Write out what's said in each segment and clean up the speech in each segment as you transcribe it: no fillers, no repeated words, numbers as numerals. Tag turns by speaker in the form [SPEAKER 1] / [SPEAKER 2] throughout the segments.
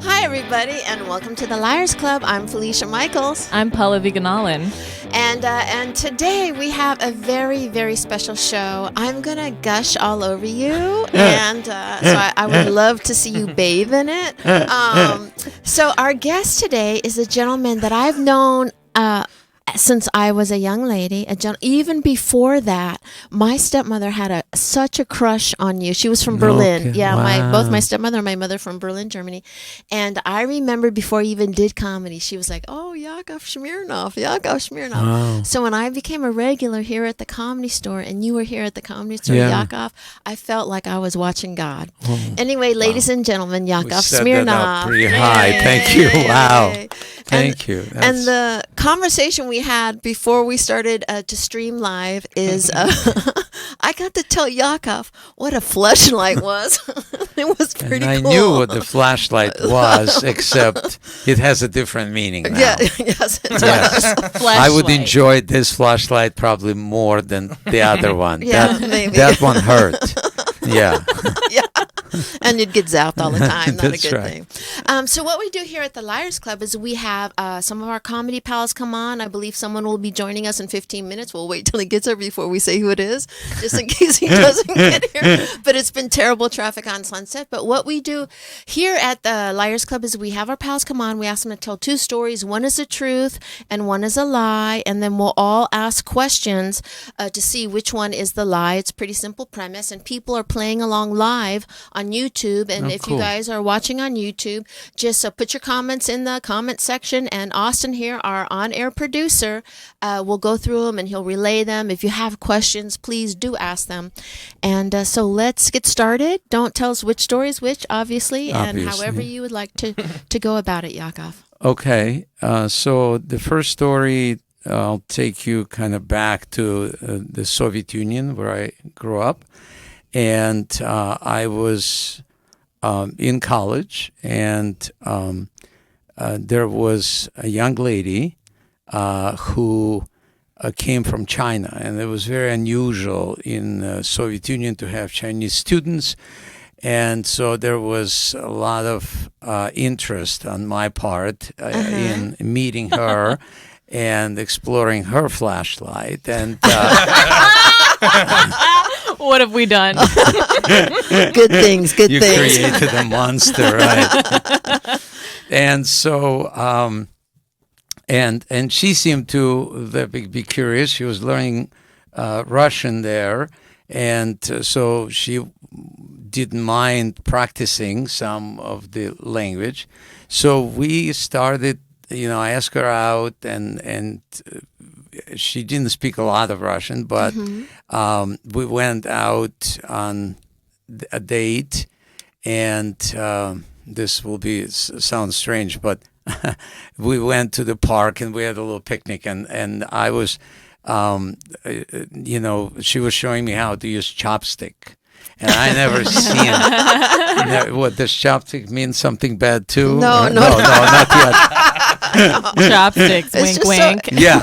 [SPEAKER 1] Hi, everybody, and welcome to the Liars Club. I'm Felicia Michaels.
[SPEAKER 2] I'm Pallavi Ganalan.
[SPEAKER 1] And today we have a very, very special show. I'm going to gush all over you, and so I would love to see you bathe in it. So our guest today is a gentleman that I've known since I was a young lady. Even before that, my stepmother had such a crush on you. She was from Berlin.
[SPEAKER 3] Okay.
[SPEAKER 1] Yeah,
[SPEAKER 3] Wow.
[SPEAKER 1] both my stepmother and my mother from Berlin, Germany. And I remember before you even did comedy, she was like, "Oh, Yakov Smirnoff, Yakov Smirnoff."
[SPEAKER 3] Wow.
[SPEAKER 1] So when I became a regular here at the Comedy Store, and you were here at the Comedy Store,
[SPEAKER 3] Yeah.
[SPEAKER 1] Yakov, I felt like I was watching God. Anyway, ladies and gentlemen, Yakov
[SPEAKER 3] We set
[SPEAKER 1] Smirnoff.
[SPEAKER 3] that up pretty high. Thank you. Wow. Thank you.
[SPEAKER 1] And the conversation we had before we started to stream live is I got to tell Yakov what a fleshlight was. It was pretty
[SPEAKER 3] and I
[SPEAKER 1] cool.
[SPEAKER 3] knew what the flashlight was, except it has a different meaning now.
[SPEAKER 1] Yeah, yes, it does.
[SPEAKER 3] Yes. I would enjoy this flashlight probably more than the other one.
[SPEAKER 1] Yeah, maybe.
[SPEAKER 3] That one hurt. Yeah.
[SPEAKER 1] Yeah. And you'd get zapped all the time. Not a
[SPEAKER 3] That's
[SPEAKER 1] good
[SPEAKER 3] right.
[SPEAKER 1] thing. So what we do here at the Liars Club is we have some of our comedy pals come on. I believe someone will be joining us in 15 minutes. We'll wait till he gets here before we say who it is, just in case he doesn't get here. But it's been terrible traffic on Sunset. But what we do here at the Liars Club is we have our pals come on. We ask them to tell two stories. One is the truth and one is a lie. And then we'll all ask questions to see which one is the lie. It's a pretty simple premise. And people are playing along live on YouTube. And if you
[SPEAKER 3] cool.
[SPEAKER 1] guys are watching on YouTube, just put your comments in the comment section. And Austin here, our on-air producer, will go through them and he'll relay them. If you have questions, please do ask them. And so let's get started. Don't tell us which story is which, obviously, and however you would like to go about it, Yakov.
[SPEAKER 3] Okay. So the first story, I'll take you kind of back to the Soviet Union where I grew up. And I was in college, and there was a young lady who came from China, and it was very unusual in the Soviet Union to have Chinese students, and so there was a lot of interest on my part in meeting her and exploring her flashlight, and
[SPEAKER 2] What have we done?
[SPEAKER 1] Good things, good
[SPEAKER 3] you
[SPEAKER 1] things.
[SPEAKER 3] created a monster, right? And so, and she seemed to be curious. She was learning Russian there, and so she didn't mind practicing some of the language. So we started, I asked her out, and she didn't speak a lot of Russian, but we went out on a date, and this will sound strange, but we went to the park and we had a little picnic, and I was, she was showing me how to use chopstick. And I never seen what does chopstick mean? Something bad too?
[SPEAKER 1] No,
[SPEAKER 3] not yet.
[SPEAKER 2] Chopsticks, wink, wink.
[SPEAKER 3] Yeah.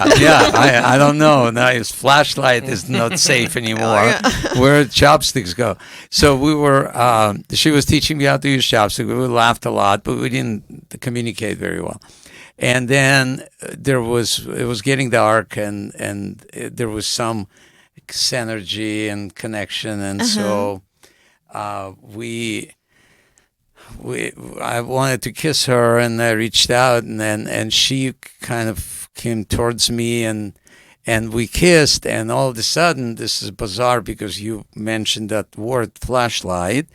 [SPEAKER 3] I don't know. Now his flashlight is not safe anymore. Where chopsticks go? So we were. She was teaching me how to use chopsticks. We laughed a lot, but we didn't communicate very well. And then it was getting dark, and there was some synergy and connection, and so I wanted to kiss her, and I reached out, and she kind of came towards me, and we kissed, and all of a sudden, this is bizarre because you mentioned that word flashlight,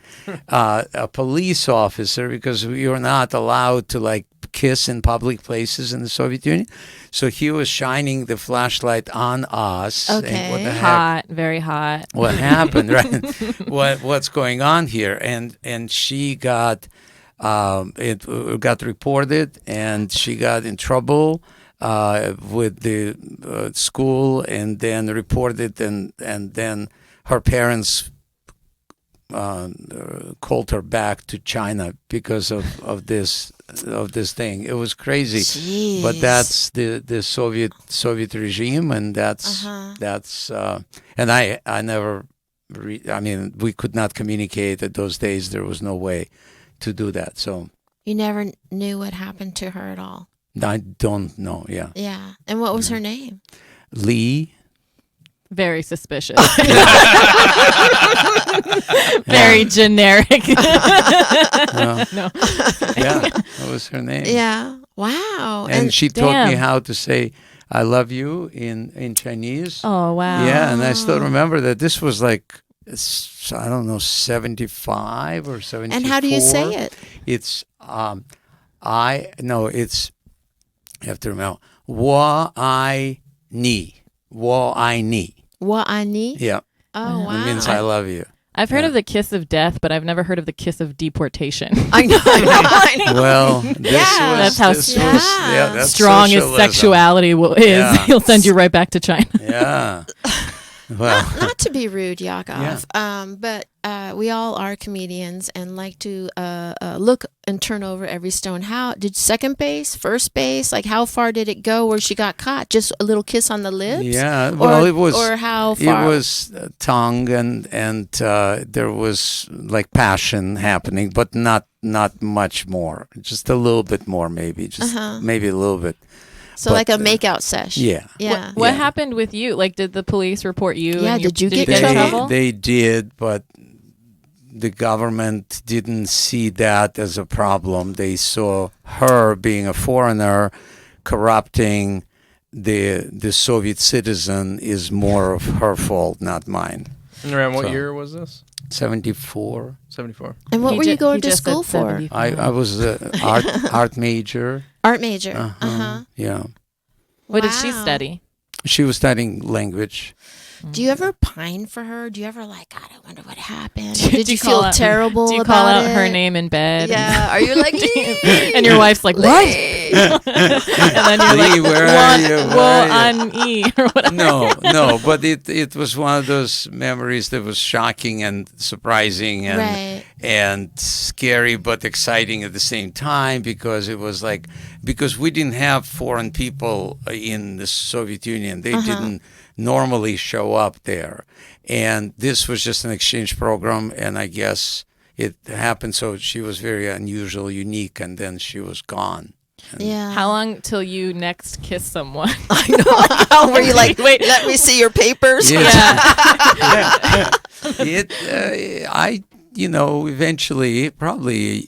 [SPEAKER 3] a police officer, because we were not allowed to kiss in public places in the Soviet Union. So he was shining the flashlight on us.
[SPEAKER 1] Okay.
[SPEAKER 3] And what the heck?
[SPEAKER 2] Hot, very hot.
[SPEAKER 3] What happened, right? What's going on here? And she got it got reported, and she got in trouble with the school, and then reported, and then her parents called her back to China because of this thing. It was crazy.
[SPEAKER 1] Jeez.
[SPEAKER 3] But that's the Soviet regime, and that's and I never we could not communicate at those days. There was no way to do that. So
[SPEAKER 1] You never knew what happened to her at all.
[SPEAKER 3] I don't know. Yeah.
[SPEAKER 1] Yeah. And what was her name?
[SPEAKER 3] Lee.
[SPEAKER 2] Very suspicious. Very generic. No.
[SPEAKER 3] Yeah, that was her name.
[SPEAKER 1] Yeah. Wow.
[SPEAKER 3] And she taught me
[SPEAKER 2] Damn.
[SPEAKER 3] how to say "I love you" in Chinese.
[SPEAKER 2] Oh, wow.
[SPEAKER 3] Yeah, and I still remember that this was like, I don't know, 75 or 74.
[SPEAKER 1] And how do you say it?
[SPEAKER 3] It's it's, you have to remember, Wa I Ni. Wa I Ni.
[SPEAKER 1] Wa ani?
[SPEAKER 3] Yeah.
[SPEAKER 1] Oh, wow.
[SPEAKER 3] It means I love you.
[SPEAKER 2] I've heard of the kiss of death, but I've never heard of the kiss of deportation.
[SPEAKER 1] I know. I know.
[SPEAKER 3] Well, this
[SPEAKER 1] Yeah.
[SPEAKER 3] was,
[SPEAKER 2] That's how
[SPEAKER 3] that's
[SPEAKER 2] strong as
[SPEAKER 3] socialism.
[SPEAKER 2] sexuality is.
[SPEAKER 3] Yeah.
[SPEAKER 2] He'll send you right back to China.
[SPEAKER 3] Yeah. Well,
[SPEAKER 1] Not to be rude, Yakov, but we all are comedians and like to look and turn over every stone. How did second base, first base, like how far did it go where she got caught? Just a little kiss on the lips?
[SPEAKER 3] yeah. Well, it was.
[SPEAKER 1] Or how far?
[SPEAKER 3] It was tongue and there was like passion happening, but not much more. Just a little bit more, maybe. Just maybe a little bit.
[SPEAKER 1] So
[SPEAKER 3] but,
[SPEAKER 1] like a makeout sesh.
[SPEAKER 3] Yeah.
[SPEAKER 1] Yeah.
[SPEAKER 2] What happened with you? Like, did the police report you?
[SPEAKER 1] Yeah,
[SPEAKER 2] and
[SPEAKER 1] did you get
[SPEAKER 2] in
[SPEAKER 1] in
[SPEAKER 2] trouble?
[SPEAKER 3] They did, but the government didn't see that as a problem. They saw her being a foreigner, corrupting the Soviet citizen is more of her fault, not mine.
[SPEAKER 4] And around what
[SPEAKER 3] So-
[SPEAKER 4] year was this?
[SPEAKER 3] 74.
[SPEAKER 4] 74.
[SPEAKER 1] And what
[SPEAKER 2] He
[SPEAKER 1] were you
[SPEAKER 2] ju-
[SPEAKER 1] going
[SPEAKER 2] he
[SPEAKER 1] to
[SPEAKER 2] just said
[SPEAKER 1] school for?
[SPEAKER 2] 75.
[SPEAKER 3] I was an art major.
[SPEAKER 1] Art major. Uh-huh.
[SPEAKER 3] Yeah.
[SPEAKER 2] What did she
[SPEAKER 1] Wow.
[SPEAKER 2] study?
[SPEAKER 3] She was studying language.
[SPEAKER 1] Do you ever pine for her? Do you ever like, God, I wonder what happened?
[SPEAKER 2] Do
[SPEAKER 1] Did you
[SPEAKER 2] call
[SPEAKER 1] feel
[SPEAKER 2] out-
[SPEAKER 1] terrible
[SPEAKER 2] Do you
[SPEAKER 1] about
[SPEAKER 2] call out
[SPEAKER 1] it?
[SPEAKER 2] her name in bed?
[SPEAKER 1] Yeah. Are you like,
[SPEAKER 2] And your wife's like, what?
[SPEAKER 1] Lee?
[SPEAKER 2] And then you're
[SPEAKER 3] Lee,
[SPEAKER 2] like,
[SPEAKER 3] where are you? Where
[SPEAKER 2] Well,
[SPEAKER 3] are you?
[SPEAKER 2] on E or whatever.
[SPEAKER 3] No, but it was one of those memories that was shocking and surprising and
[SPEAKER 1] Right.
[SPEAKER 3] and scary but exciting at the same time because it was like because we didn't have foreign people in the Soviet Union. They didn't normally show up there. And this was just an exchange program and I guess it happened so she was very unusual, unique, and then she was gone.
[SPEAKER 1] Yeah.
[SPEAKER 2] How long till you next kiss someone?
[SPEAKER 1] I know. How were you like,
[SPEAKER 2] Wait.
[SPEAKER 1] let me see your papers?
[SPEAKER 3] Yeah.
[SPEAKER 2] Yeah.
[SPEAKER 3] Eventually, probably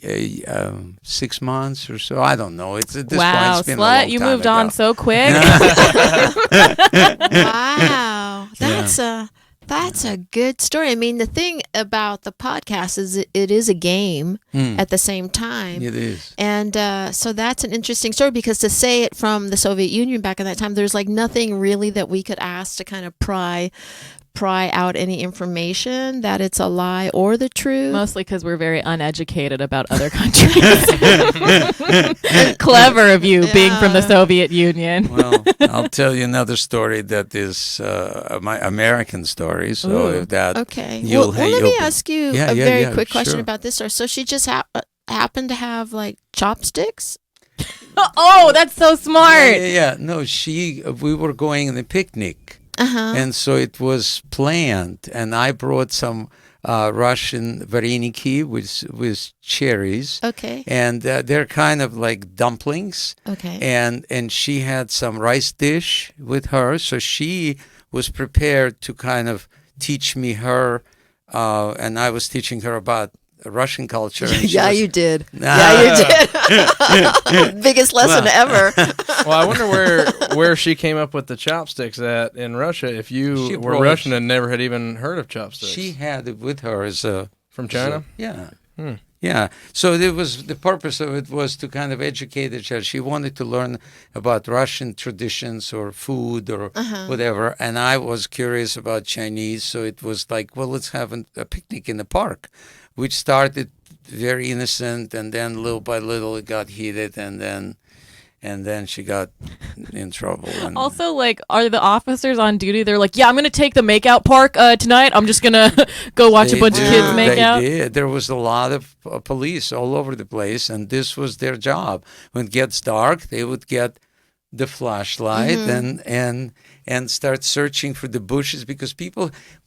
[SPEAKER 3] 6 months or so. I don't know. It's at this point.
[SPEAKER 2] Wow,
[SPEAKER 3] It's been a
[SPEAKER 2] slut,
[SPEAKER 3] long
[SPEAKER 2] you
[SPEAKER 3] time
[SPEAKER 2] moved
[SPEAKER 3] ago.
[SPEAKER 2] on so quick.
[SPEAKER 1] Wow. That's a good story. I mean, the thing about the podcast is it is a game at the same time.
[SPEAKER 3] It is.
[SPEAKER 1] And so that's an interesting story because to say it from the Soviet Union back in that time, there's like nothing really that we could ask to kind of pry out any information that it's a lie or the truth.
[SPEAKER 2] Mostly because we're very uneducated about other countries. Clever of you being from the Soviet Union.
[SPEAKER 3] Well, I'll tell you another story that is my American story. So
[SPEAKER 2] Ooh.
[SPEAKER 3] if that,
[SPEAKER 1] Okay.
[SPEAKER 3] you'll
[SPEAKER 1] Well, let me ask you
[SPEAKER 3] Yeah,
[SPEAKER 1] a
[SPEAKER 3] yeah,
[SPEAKER 1] very
[SPEAKER 3] yeah,
[SPEAKER 1] quick question
[SPEAKER 3] sure.
[SPEAKER 1] about this story. So she just happened to have like chopsticks?
[SPEAKER 2] Oh, that's so smart.
[SPEAKER 3] Yeah. No, we were going on a picnic.
[SPEAKER 1] Uh-huh.
[SPEAKER 3] And so it was planned, and I brought some Russian vareniki with cherries,
[SPEAKER 1] Okay.
[SPEAKER 3] and they're kind of like dumplings.
[SPEAKER 1] Okay.
[SPEAKER 3] And she had some rice dish with her, so she was prepared to kind of teach me her, and I was teaching her about Russian culture. And she
[SPEAKER 1] Yeah,
[SPEAKER 3] was-
[SPEAKER 1] you did.
[SPEAKER 3] Nah.
[SPEAKER 1] Yeah, you did. Biggest lesson ever.
[SPEAKER 4] Well, I wonder where she came up with the chopsticks at in Russia. If
[SPEAKER 3] She
[SPEAKER 4] you were
[SPEAKER 3] brought-
[SPEAKER 4] Russian and never had even heard of chopsticks.
[SPEAKER 3] She had it with her as a
[SPEAKER 4] From China?
[SPEAKER 3] Yeah. Yeah. So it was the purpose of it was to kind of educate the child. She wanted to learn about Russian traditions or food or whatever. And I was curious about Chinese. So it was like, well, let's have a picnic in the park, which started very innocent. And then little by little it got heated. And then she got in trouble. And
[SPEAKER 2] Also, like, are the officers on duty? They're like, yeah, I'm going to take the makeout park tonight. I'm just going to go watch a bunch of kids make
[SPEAKER 3] They
[SPEAKER 2] out.
[SPEAKER 3] did. There was a lot of police all over the place, and this was their job. When it gets dark, they would get the flashlight and start searching for the bushes because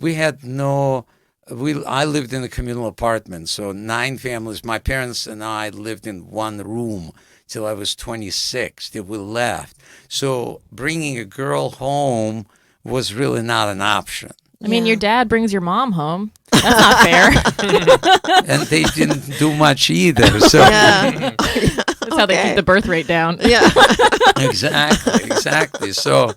[SPEAKER 3] we had no I lived in a communal apartment, so 9 families. My parents and I lived in one room till I was 26. Till we left. So bringing a girl home was really not an option.
[SPEAKER 2] I mean,
[SPEAKER 1] Yeah.
[SPEAKER 2] your dad brings your mom home. That's not fair.
[SPEAKER 3] And they didn't do much either. So
[SPEAKER 1] Yeah.
[SPEAKER 2] That's how they keep the birth rate down.
[SPEAKER 1] Yeah.
[SPEAKER 3] exactly. So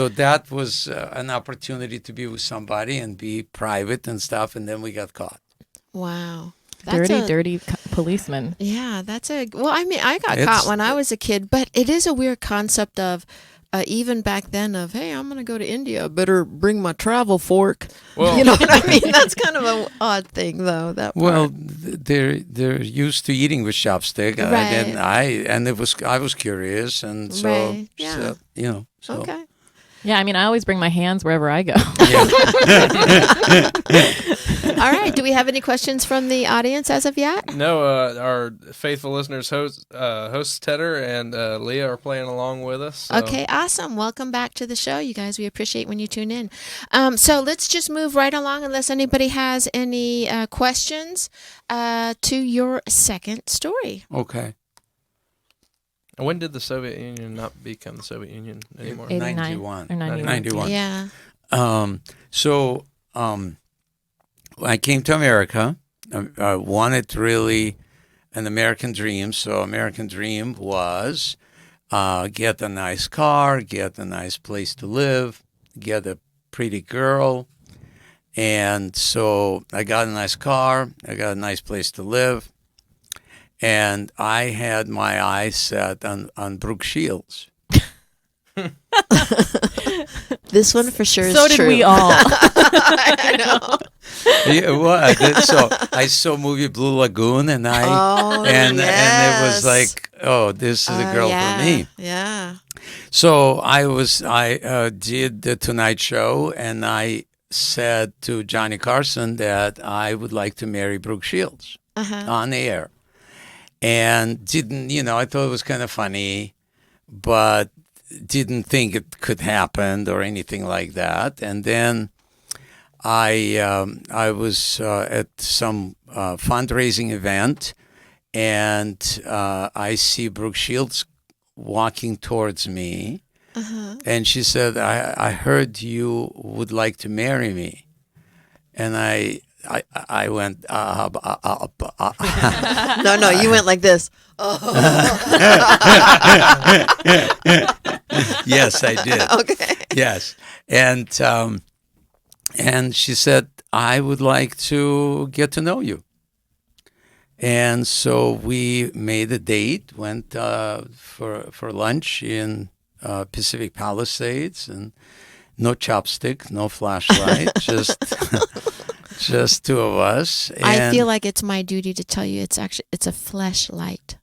[SPEAKER 3] that was an opportunity to be with somebody and be private and stuff. And then we got caught.
[SPEAKER 1] Wow.
[SPEAKER 2] Dirty policeman.
[SPEAKER 1] Yeah, well, I mean, I got
[SPEAKER 3] It's-
[SPEAKER 1] caught when I was a kid, but it is a weird concept of, even back then of, hey, I'm going to go to India, better bring my travel fork.
[SPEAKER 4] Well-
[SPEAKER 1] You know what I mean? That's kind of an odd thing, though. That
[SPEAKER 3] Well,
[SPEAKER 1] part.
[SPEAKER 3] they're used to eating with chopstick.
[SPEAKER 1] Right.
[SPEAKER 3] I was curious, and so,
[SPEAKER 1] Right, yeah.
[SPEAKER 3] so, you know. So.
[SPEAKER 1] Okay.
[SPEAKER 2] Yeah, I mean, I always bring my hands wherever I go.
[SPEAKER 3] Yeah.
[SPEAKER 1] All right. Do we have any questions from the audience as of yet?
[SPEAKER 4] No, our faithful listeners, host Tedder and Leah are playing along with us. So.
[SPEAKER 1] Okay, awesome. Welcome back to the show, you guys. We appreciate when you tune in. So let's just move right along unless anybody has any questions to your second story.
[SPEAKER 3] Okay.
[SPEAKER 4] And when did the Soviet Union not become the Soviet Union anymore?
[SPEAKER 2] 89
[SPEAKER 3] 91.
[SPEAKER 2] or 91.
[SPEAKER 3] 91.
[SPEAKER 1] Yeah.
[SPEAKER 3] So I came to America. I wanted really an American dream. So American dream was get a nice car, get a nice place to live, get a pretty girl. And so I got a nice car. I got a nice place to live. And I had my eyes set on Brooke Shields.
[SPEAKER 1] This one for sure is
[SPEAKER 2] So did
[SPEAKER 1] true.
[SPEAKER 2] we all.
[SPEAKER 1] I know.
[SPEAKER 3] Yeah, well, so I saw movie Blue Lagoon, and and it was like, oh, this is a girl
[SPEAKER 1] yeah,
[SPEAKER 3] for me.
[SPEAKER 1] Yeah.
[SPEAKER 3] So I did the Tonight Show, and I said to Johnny Carson that I would like to marry Brooke Shields on air, and I thought it was kind of funny, but didn't think it could happen or anything like that. And then I was at some fundraising event, and I see Brooke Shields walking towards me, and she said, I heard you would like to marry me. And I went,
[SPEAKER 1] No, you went like this.
[SPEAKER 3] yes, I did.
[SPEAKER 1] Okay.
[SPEAKER 3] Yes. And she said, I would like to get to know you. And so we made a date, went for lunch in Pacific Palisades, and no chopstick, no flashlight, just two of us. And
[SPEAKER 1] I feel like it's my duty to tell you it's a fleshlight.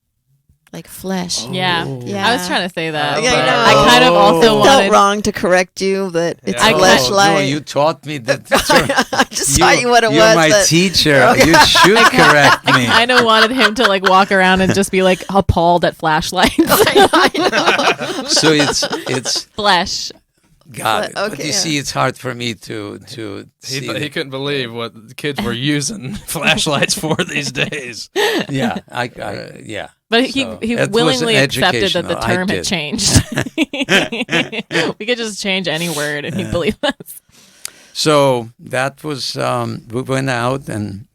[SPEAKER 1] Like flesh.
[SPEAKER 2] Yeah.
[SPEAKER 1] Yeah.
[SPEAKER 2] I was trying to say that.
[SPEAKER 1] Yeah, I
[SPEAKER 2] but
[SPEAKER 1] know.
[SPEAKER 2] I kind of also
[SPEAKER 1] Felt
[SPEAKER 2] wanted.
[SPEAKER 1] wrong to correct you, but it's
[SPEAKER 4] Yeah.
[SPEAKER 1] a
[SPEAKER 4] Oh,
[SPEAKER 1] fleshlight.
[SPEAKER 3] No, you taught me that.
[SPEAKER 1] I just taught you what it
[SPEAKER 3] you're
[SPEAKER 1] was.
[SPEAKER 3] my
[SPEAKER 1] but-
[SPEAKER 3] teacher. You should correct me.
[SPEAKER 2] I know wanted him to like walk around and just be like appalled at flashlights.
[SPEAKER 1] I know.
[SPEAKER 3] So it's
[SPEAKER 2] Flesh.
[SPEAKER 3] got it. But
[SPEAKER 1] Okay,
[SPEAKER 3] you
[SPEAKER 1] yeah.
[SPEAKER 3] see, it's hard for me to see.
[SPEAKER 4] He couldn't believe what the kids were using flashlights for these days.
[SPEAKER 3] Yeah, yeah.
[SPEAKER 2] But
[SPEAKER 3] So,
[SPEAKER 2] he
[SPEAKER 3] it was
[SPEAKER 2] willingly accepted that the
[SPEAKER 3] educational. I
[SPEAKER 2] term had
[SPEAKER 3] did.
[SPEAKER 2] changed. We could just change any word and he'd believe us.
[SPEAKER 3] So that was we went out and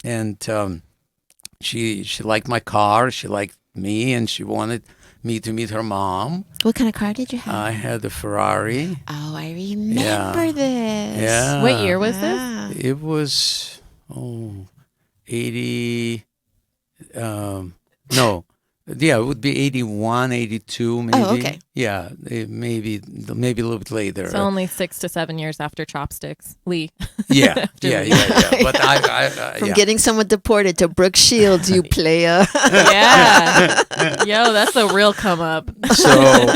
[SPEAKER 3] she liked my car, she liked me, and she wanted me to meet her mom.
[SPEAKER 1] What kind of car did you have?
[SPEAKER 3] I had a Ferrari.
[SPEAKER 1] Oh, I remember this.
[SPEAKER 3] Yeah.
[SPEAKER 2] What year was this?
[SPEAKER 1] Ah.
[SPEAKER 3] It was 80. No. Yeah, it would be 81, 82, maybe.
[SPEAKER 1] Oh, okay.
[SPEAKER 3] Yeah, maybe a little bit later.
[SPEAKER 2] So only 6 to 7 years after Chopsticks. Lee.
[SPEAKER 3] Yeah. But I
[SPEAKER 1] From
[SPEAKER 3] yeah.
[SPEAKER 1] getting someone deported to Brooke Shields, you player.
[SPEAKER 2] Yeah. Yo, that's a real come up.
[SPEAKER 3] So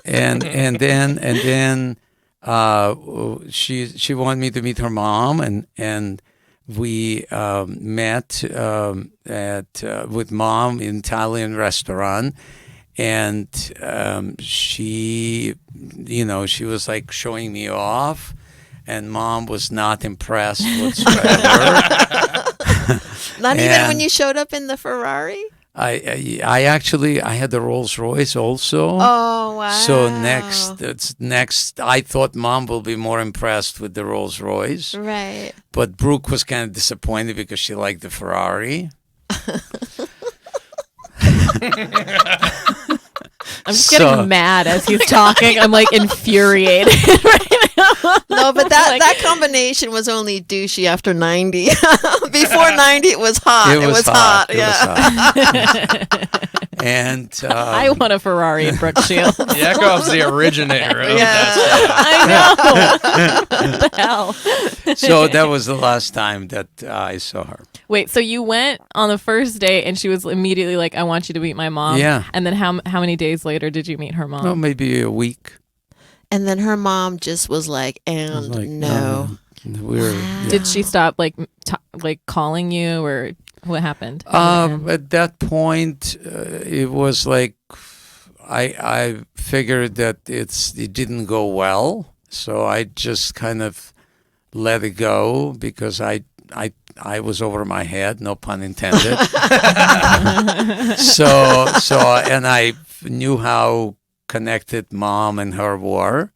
[SPEAKER 3] and then she wanted me to meet her mom, and we met with mom in Italian restaurant, and she was like showing me off, and Mom was not impressed whatsoever.
[SPEAKER 1] Not even
[SPEAKER 3] And-
[SPEAKER 1] when you showed up in the Ferrari?
[SPEAKER 3] I actually I had the Rolls Royce also.
[SPEAKER 1] Oh, wow.
[SPEAKER 3] So next, I thought Mom will be more impressed with the Rolls Royce,
[SPEAKER 1] Right.
[SPEAKER 3] but Brooke was kind of disappointed because she liked the Ferrari.
[SPEAKER 2] I'm just getting mad as he's talking. I'm like infuriated right now.
[SPEAKER 1] No, but that combination was only douchey after 90. Before 90, it was hot. It was hot.
[SPEAKER 3] It
[SPEAKER 1] Yeah.
[SPEAKER 3] was hot. And
[SPEAKER 2] I want a Ferrari in Brooke Shields.
[SPEAKER 4] Yakov's the originator of
[SPEAKER 1] Yeah.
[SPEAKER 4] that.
[SPEAKER 2] I know. What the hell?
[SPEAKER 3] so that was the last time that I saw her.
[SPEAKER 2] Wait, so you went on the first date and she was immediately like, I want you to meet my mom.
[SPEAKER 3] Yeah.
[SPEAKER 2] And then how many days later did you meet her mom?
[SPEAKER 3] Oh, maybe a week.
[SPEAKER 1] And then her mom just was like,
[SPEAKER 3] I was like,
[SPEAKER 1] no.
[SPEAKER 3] We're
[SPEAKER 2] Did she stop like calling you, or what happened?
[SPEAKER 3] At that point, it was like I figured that it didn't go well, so I just kind of let it go because I was over my head, no pun intended. so and I knew how connected Mom and her were,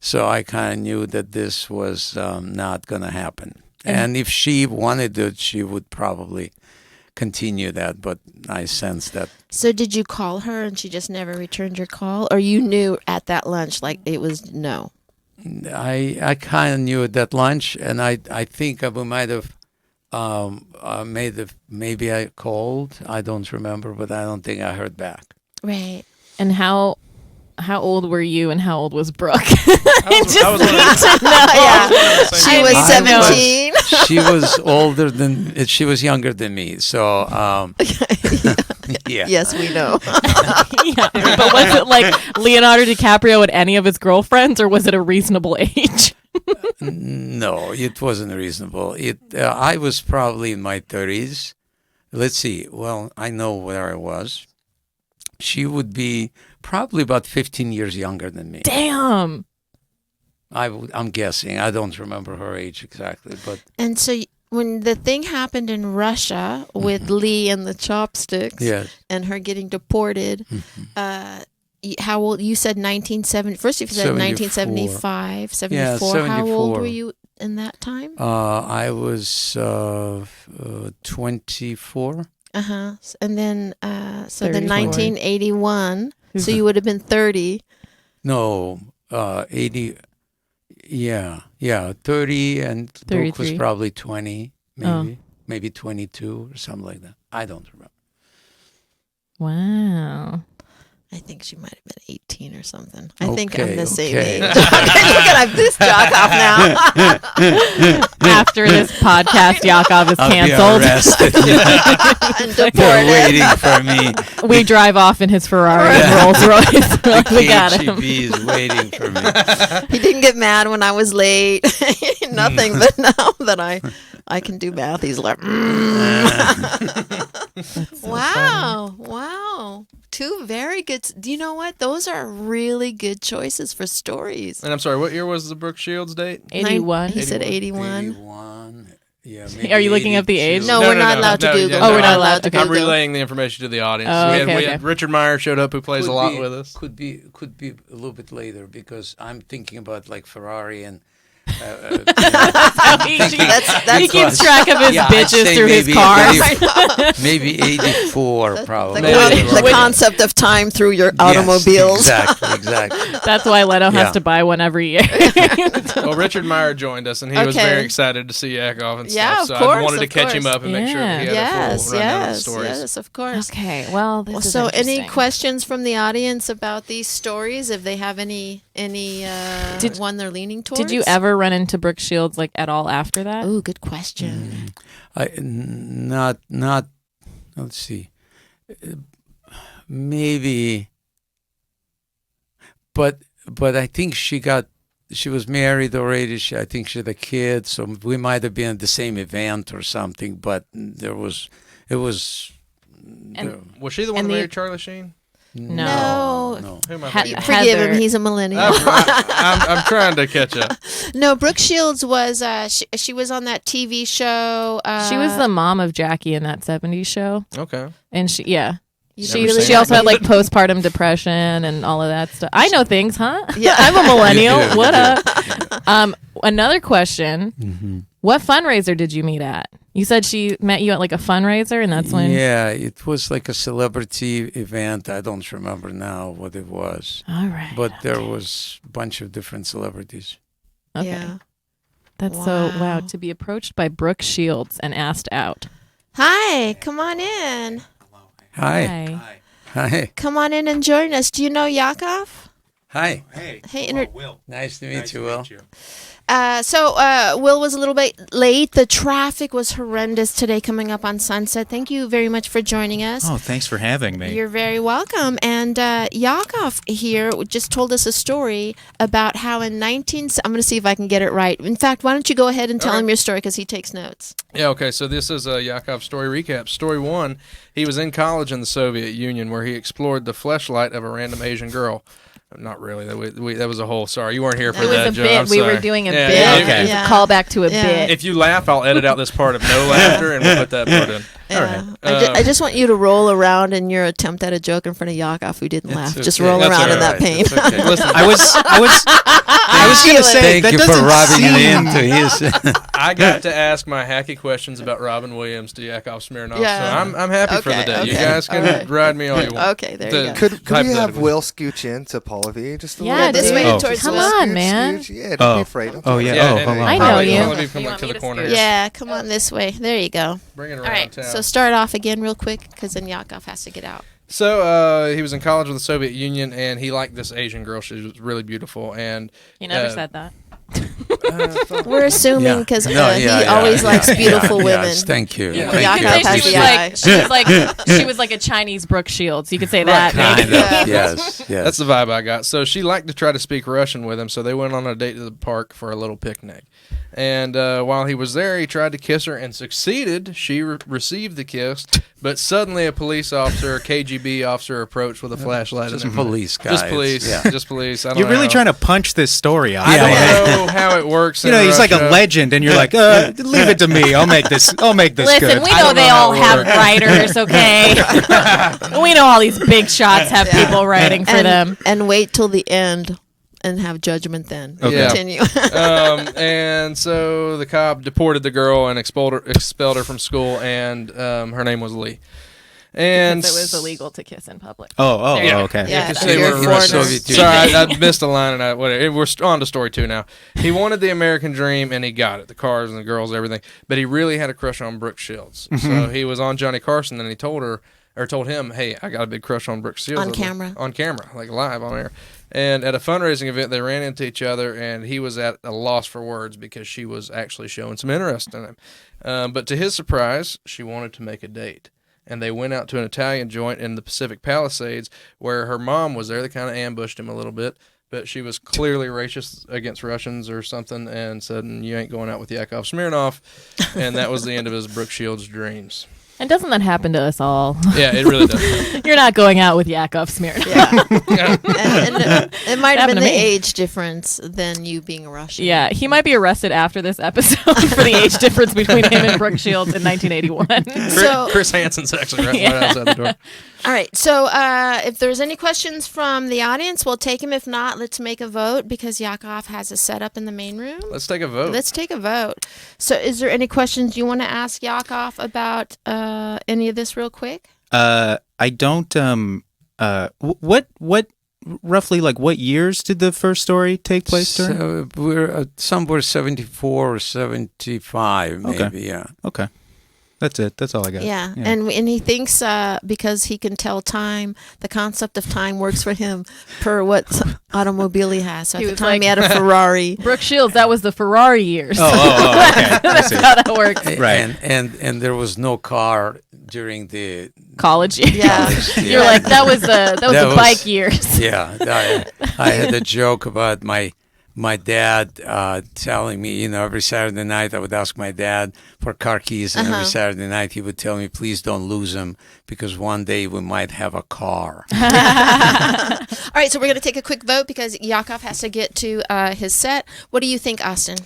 [SPEAKER 3] so I kind of knew that this was not going to happen. And if she wanted it, she would probably continue that, but I sensed that.
[SPEAKER 1] So did you call her and she just never returned your call? Or you knew at that lunch like it was no?
[SPEAKER 3] I kind of knew at that lunch, and I think we might have maybe I called. I don't remember, but I don't think I heard back.
[SPEAKER 1] Right.
[SPEAKER 2] And how old were you and how old was Brooke?
[SPEAKER 1] She was 17.
[SPEAKER 3] She was older than. She was younger than me. So yeah.
[SPEAKER 1] Yes, we know.
[SPEAKER 2] Yeah. But was it like Leonardo DiCaprio and any of his girlfriends, or was it a reasonable age?
[SPEAKER 3] No, it wasn't reasonable. I was probably in my 30s. Let's see. Well, I know where I was. She would be probably about 15 years younger than me.
[SPEAKER 2] Damn.
[SPEAKER 3] I'm guessing. I don't remember her age exactly, but
[SPEAKER 1] And so when the thing happened in Russia with Lee and the chopsticks
[SPEAKER 3] yes.
[SPEAKER 1] and her getting deported, how old? You said 1970. First you said 1975, 74.
[SPEAKER 3] Yeah,
[SPEAKER 1] How old
[SPEAKER 3] 74.
[SPEAKER 1] were you in that time?
[SPEAKER 3] I was 24.
[SPEAKER 1] Uh-huh. And then, so
[SPEAKER 2] 34.
[SPEAKER 1] then 1981, so you would have been 30.
[SPEAKER 3] No, 80. Yeah, 30, and Brooke was
[SPEAKER 2] 33.
[SPEAKER 3] probably 20, maybe 22 or something like that. I don't remember.
[SPEAKER 2] Wow.
[SPEAKER 1] I think she might have been 18 or something. I think I'm
[SPEAKER 3] Okay,
[SPEAKER 1] the same
[SPEAKER 3] okay.
[SPEAKER 1] age. Look at this Yakov now.
[SPEAKER 2] After this podcast, Yakov is
[SPEAKER 3] I'll be
[SPEAKER 2] canceled.
[SPEAKER 3] arrested.
[SPEAKER 1] And
[SPEAKER 3] They're
[SPEAKER 1] deported.
[SPEAKER 3] waiting for me.
[SPEAKER 2] We drive off in his Ferrari and Rolls Royce. We got him.
[SPEAKER 3] KGB is waiting for me.
[SPEAKER 1] He didn't get mad when I was late. Nothing, but now that I can do math, he's like, Wow. Two very good. Do you know what? Those are really good choices for stories.
[SPEAKER 4] And I'm sorry, what year was the Brooke Shields date?
[SPEAKER 2] 81.
[SPEAKER 1] He said 81.
[SPEAKER 3] 81. Yeah,
[SPEAKER 2] Are you looking up the
[SPEAKER 3] 82.
[SPEAKER 2] age?
[SPEAKER 1] No, we're not allowed to Google.
[SPEAKER 2] Oh, we're not allowed to
[SPEAKER 1] Google.
[SPEAKER 4] I'm relaying the information to the audience.
[SPEAKER 2] Oh,
[SPEAKER 4] we
[SPEAKER 2] okay.
[SPEAKER 4] had Richard Meyer showed up, who plays a lot with us.
[SPEAKER 3] Could be a little bit later because I'm thinking about like Ferrari and.
[SPEAKER 2] He
[SPEAKER 1] That's
[SPEAKER 2] keeps track of his
[SPEAKER 3] Yeah, I'd
[SPEAKER 2] bitches
[SPEAKER 3] say
[SPEAKER 2] through his
[SPEAKER 3] maybe
[SPEAKER 2] cars.
[SPEAKER 3] Maybe 84, probably.
[SPEAKER 1] The concept of time through your automobiles.
[SPEAKER 3] Yes, exactly.
[SPEAKER 2] That's why Leno has
[SPEAKER 3] Yeah.
[SPEAKER 2] to buy one every year.
[SPEAKER 4] Well, Richard Meyer joined us, and he was
[SPEAKER 1] Okay.
[SPEAKER 4] very excited to see Yakov and
[SPEAKER 1] Yeah,
[SPEAKER 4] stuff.
[SPEAKER 1] of
[SPEAKER 4] So
[SPEAKER 1] course,
[SPEAKER 4] I wanted to
[SPEAKER 1] of
[SPEAKER 4] catch him
[SPEAKER 1] course.
[SPEAKER 4] up and make sure that he had a full rundown of the stories.
[SPEAKER 1] Yes, of course.
[SPEAKER 2] Okay, well, this is
[SPEAKER 1] So, any
[SPEAKER 2] interesting.
[SPEAKER 1] questions from the audience about these stories? If they have any one they're leaning towards?
[SPEAKER 2] Did you ever run into Brooke Shields like at all after that?
[SPEAKER 1] Oh, good question.
[SPEAKER 3] Not. Let's see. Maybe. But I think she was married already. I think she had a kid, so we might have been at the same event or something. But it was.
[SPEAKER 2] And-
[SPEAKER 4] Was she the one
[SPEAKER 2] And
[SPEAKER 4] who
[SPEAKER 2] the-
[SPEAKER 4] married Charlie Sheen?
[SPEAKER 2] No.
[SPEAKER 1] No.
[SPEAKER 4] Who am I
[SPEAKER 2] Ha-
[SPEAKER 4] thinking?
[SPEAKER 1] Forgive him.
[SPEAKER 2] Heather.
[SPEAKER 1] He's a millennial.
[SPEAKER 4] I'm trying to catch up.
[SPEAKER 1] No, Brooke Shields was she was on that TV show.
[SPEAKER 2] She was the mom of Jackie in that 70s show.
[SPEAKER 4] Okay.
[SPEAKER 2] And she
[SPEAKER 4] Never seen
[SPEAKER 2] she also
[SPEAKER 4] it.
[SPEAKER 2] had like postpartum depression and all of that stuff. I know things, huh?
[SPEAKER 1] Yeah.
[SPEAKER 2] I'm a millennial.
[SPEAKER 3] You do,
[SPEAKER 2] What
[SPEAKER 3] you
[SPEAKER 2] up? Another question. What fundraiser did you meet at? You said she met you at like a fundraiser, and that's when.
[SPEAKER 3] Yeah, it was like a celebrity event. I don't remember now what it was,
[SPEAKER 2] All right.
[SPEAKER 3] but there was a bunch of different celebrities.
[SPEAKER 2] Okay.
[SPEAKER 1] Yeah.
[SPEAKER 2] That's
[SPEAKER 1] Wow.
[SPEAKER 2] so wow to be approached by Brooke Shields and asked out.
[SPEAKER 1] Hi, come on in.
[SPEAKER 3] Hi. Hi.
[SPEAKER 1] Come on in and join us. Do you know Yakov?
[SPEAKER 3] Hi.
[SPEAKER 1] Hey,
[SPEAKER 5] Will.
[SPEAKER 3] Nice to meet you, Will.
[SPEAKER 1] So Will was a little bit late. The traffic was horrendous today coming up on Sunset. Thank you very much for joining us.
[SPEAKER 5] Oh, thanks for having me.
[SPEAKER 1] You're very welcome. And Yakov here just told us a story about how in I'm going to see if I can get it right. In fact, why don't you go ahead and tell him your story because he takes notes.
[SPEAKER 4] Yeah, okay, so this is a Yakov story recap. Story 1, he was in college in the Soviet Union where he explored the fleshlight of a random Asian girl. Not really. That was a whole. Sorry, you weren't here for
[SPEAKER 2] It
[SPEAKER 4] that.
[SPEAKER 2] was a
[SPEAKER 4] Joe. I'm
[SPEAKER 2] bit. We were
[SPEAKER 4] sorry.
[SPEAKER 2] doing a
[SPEAKER 4] Yeah,
[SPEAKER 2] bit.
[SPEAKER 4] yeah,
[SPEAKER 5] okay.
[SPEAKER 2] It was
[SPEAKER 1] Yeah.
[SPEAKER 2] a callback to a
[SPEAKER 1] Yeah.
[SPEAKER 2] bit.
[SPEAKER 4] If you laugh, I'll edit out this part of no laughter and we'll put that part in.
[SPEAKER 1] Yeah.
[SPEAKER 4] right.
[SPEAKER 1] I just want you to roll around in your attempt at a joke in front of Yakov who didn't laugh. Just
[SPEAKER 3] okay.
[SPEAKER 1] roll
[SPEAKER 4] That's
[SPEAKER 1] around
[SPEAKER 4] all
[SPEAKER 1] in that
[SPEAKER 3] right.
[SPEAKER 1] pain.
[SPEAKER 3] That's okay.
[SPEAKER 4] Listen,
[SPEAKER 5] I was going to say
[SPEAKER 3] Thank
[SPEAKER 5] that
[SPEAKER 3] you for
[SPEAKER 5] doesn't
[SPEAKER 3] rubbing it
[SPEAKER 5] seem-
[SPEAKER 3] into his.
[SPEAKER 4] I got to ask my hacky questions about Robin Williams to Yakov Smirnoff,
[SPEAKER 1] Yeah.
[SPEAKER 4] so I'm happy for the
[SPEAKER 1] Okay,
[SPEAKER 4] day. You
[SPEAKER 1] okay.
[SPEAKER 4] guys can
[SPEAKER 1] All right.
[SPEAKER 4] ride me all you want.
[SPEAKER 1] Okay, there you go.
[SPEAKER 6] Could we have
[SPEAKER 4] Hypothetically.
[SPEAKER 6] Will scooch in to Paula V just a
[SPEAKER 2] Yeah,
[SPEAKER 6] little
[SPEAKER 1] this
[SPEAKER 6] bit?
[SPEAKER 1] way
[SPEAKER 5] Oh.
[SPEAKER 1] towards
[SPEAKER 2] Come
[SPEAKER 1] Will.
[SPEAKER 2] on, man.
[SPEAKER 6] Scooch. Yeah, don't
[SPEAKER 5] Oh.
[SPEAKER 6] be afraid. Don't
[SPEAKER 5] Oh,
[SPEAKER 6] be
[SPEAKER 5] yeah.
[SPEAKER 6] afraid.
[SPEAKER 5] Oh,
[SPEAKER 4] and
[SPEAKER 5] hold on.
[SPEAKER 2] I know
[SPEAKER 4] probably
[SPEAKER 2] you.
[SPEAKER 4] only be from
[SPEAKER 2] You
[SPEAKER 4] like
[SPEAKER 2] want
[SPEAKER 4] to
[SPEAKER 2] me
[SPEAKER 4] the
[SPEAKER 2] to
[SPEAKER 4] corner.
[SPEAKER 2] scoot?
[SPEAKER 1] Yeah, come on this way. There you go.
[SPEAKER 4] Bring it around
[SPEAKER 1] All right,
[SPEAKER 4] town.
[SPEAKER 1] so start off again real quick because then Yakov has to get out.
[SPEAKER 4] So he was in college with the Soviet Union, and he liked this Asian girl. She was really beautiful, and
[SPEAKER 2] You never
[SPEAKER 4] uh,
[SPEAKER 2] said that.
[SPEAKER 1] We're assuming
[SPEAKER 3] Yeah.
[SPEAKER 1] because
[SPEAKER 3] No,
[SPEAKER 1] he
[SPEAKER 3] yeah,
[SPEAKER 1] always
[SPEAKER 3] yeah,
[SPEAKER 1] likes
[SPEAKER 3] yeah,
[SPEAKER 1] beautiful
[SPEAKER 3] yeah,
[SPEAKER 1] women.
[SPEAKER 3] Yes, thank you.
[SPEAKER 4] Yeah.
[SPEAKER 3] Thank
[SPEAKER 1] Yakov
[SPEAKER 3] you.
[SPEAKER 1] has
[SPEAKER 2] She
[SPEAKER 1] the
[SPEAKER 2] was
[SPEAKER 1] eye.
[SPEAKER 2] she was like a Chinese Brooke Shields. You could say that.
[SPEAKER 3] Kind
[SPEAKER 2] maybe.
[SPEAKER 3] of. Yes. Yes.
[SPEAKER 4] that's the vibe I got. So she liked to try to speak Russian with him, so they went on a date to the park for a little picnic. And while he was there, he tried to kiss her and succeeded. She received the kiss, but suddenly a police officer, a KGB officer, approached with a flashlight.
[SPEAKER 3] Just
[SPEAKER 4] in him.
[SPEAKER 3] police guys.
[SPEAKER 4] Just police.
[SPEAKER 3] Yeah.
[SPEAKER 4] Just police. I don't
[SPEAKER 5] You're
[SPEAKER 4] know
[SPEAKER 5] really
[SPEAKER 4] how-
[SPEAKER 5] trying to punch this story out.
[SPEAKER 4] I
[SPEAKER 3] Yeah.
[SPEAKER 4] don't know how it works.
[SPEAKER 5] You know,
[SPEAKER 4] in
[SPEAKER 5] he's like a
[SPEAKER 4] Russia.
[SPEAKER 5] legend, and you're like, leave it to me. I'll make this
[SPEAKER 2] Listen,
[SPEAKER 5] good.
[SPEAKER 2] we
[SPEAKER 4] I
[SPEAKER 2] know
[SPEAKER 4] don't
[SPEAKER 2] they
[SPEAKER 4] know how
[SPEAKER 2] all
[SPEAKER 4] it
[SPEAKER 2] have
[SPEAKER 4] works.
[SPEAKER 2] writers, okay? We know all these big shots have people writing for them.
[SPEAKER 1] And wait till the end and have judgment then.
[SPEAKER 5] Okay.
[SPEAKER 1] Continue.
[SPEAKER 4] And so the cop deported the girl and expelled her from school, and her name was Lee. And
[SPEAKER 2] Because it was illegal to kiss in public.
[SPEAKER 5] Oh,
[SPEAKER 2] There you go.
[SPEAKER 5] okay.
[SPEAKER 1] Yeah,
[SPEAKER 4] because
[SPEAKER 1] if
[SPEAKER 4] they
[SPEAKER 1] you're
[SPEAKER 4] were
[SPEAKER 1] a
[SPEAKER 3] in the
[SPEAKER 1] foreigner.
[SPEAKER 3] Soviet Union.
[SPEAKER 4] Sorry, I missed a line, and we're on to story 2 now. He wanted the American dream, and he got it. The cars and the girls, everything. But he really had a crush on Brooke Shields. So he was on Johnny Carson, and he told him, hey, I got a big crush on Brooke Shields.
[SPEAKER 1] On camera.
[SPEAKER 4] On camera, like live on air. And at a fundraising event, they ran into each other, and he was at a loss for words because she was actually showing some interest in him. But to his surprise, she wanted to make a date. And they went out to an Italian joint in the Pacific Palisades where her mom was there. They kind of ambushed him a little bit, but she was clearly racist against Russians or something and said, you ain't going out with Yakov Smirnoff. And that was the end of his Brooke Shields dreams.
[SPEAKER 2] And doesn't that happen to us all?
[SPEAKER 4] Yeah, it really does.
[SPEAKER 2] You're not going out with Yakov Smirnoff.
[SPEAKER 1] Yeah. and it might have
[SPEAKER 2] Happened
[SPEAKER 1] been
[SPEAKER 2] to
[SPEAKER 1] the
[SPEAKER 2] me.
[SPEAKER 1] age difference than you being a Russian.
[SPEAKER 2] Yeah, he might be arrested after this episode for the age difference between him and Brooke Shields in 1981.
[SPEAKER 1] So,
[SPEAKER 4] Chris Hansen's actually right outside the door.
[SPEAKER 1] all right. So, if there's any questions from the audience, we'll take them. If not, let's make a vote because Yakov has a setup in the main room.
[SPEAKER 4] Let's take a vote.
[SPEAKER 1] Let's take a vote. So, is there any questions you want to ask Yakov about any of this real quick?
[SPEAKER 5] I don't. What roughly like what years did the first story take place during?
[SPEAKER 3] So we're somewhere 74 or 75, maybe.
[SPEAKER 5] Okay.
[SPEAKER 3] Yeah.
[SPEAKER 5] Okay, that's it. That's all I got.
[SPEAKER 1] Yeah. And he thinks because he can tell time, the concept of time works for him per what automobile he has. So
[SPEAKER 2] He
[SPEAKER 1] at the
[SPEAKER 2] was
[SPEAKER 1] time
[SPEAKER 2] like-
[SPEAKER 1] he had a Ferrari.
[SPEAKER 2] Brooke Shields, that was the Ferrari years.
[SPEAKER 5] Okay. I
[SPEAKER 2] That's
[SPEAKER 5] see.
[SPEAKER 2] how that works.
[SPEAKER 5] Right.
[SPEAKER 3] And there was no car during the
[SPEAKER 2] College years.
[SPEAKER 1] Yeah.
[SPEAKER 2] You're like, that was the
[SPEAKER 3] That was-
[SPEAKER 2] bike years.
[SPEAKER 3] Yeah, I had a joke about my my dad telling me, every Saturday night I would ask my dad for car keys, and every Saturday night he would tell me, please don't lose them because one day we might have a car.
[SPEAKER 1] All right, so we're going to take a quick vote because Yakov has to get to his set. What do you think, Austin?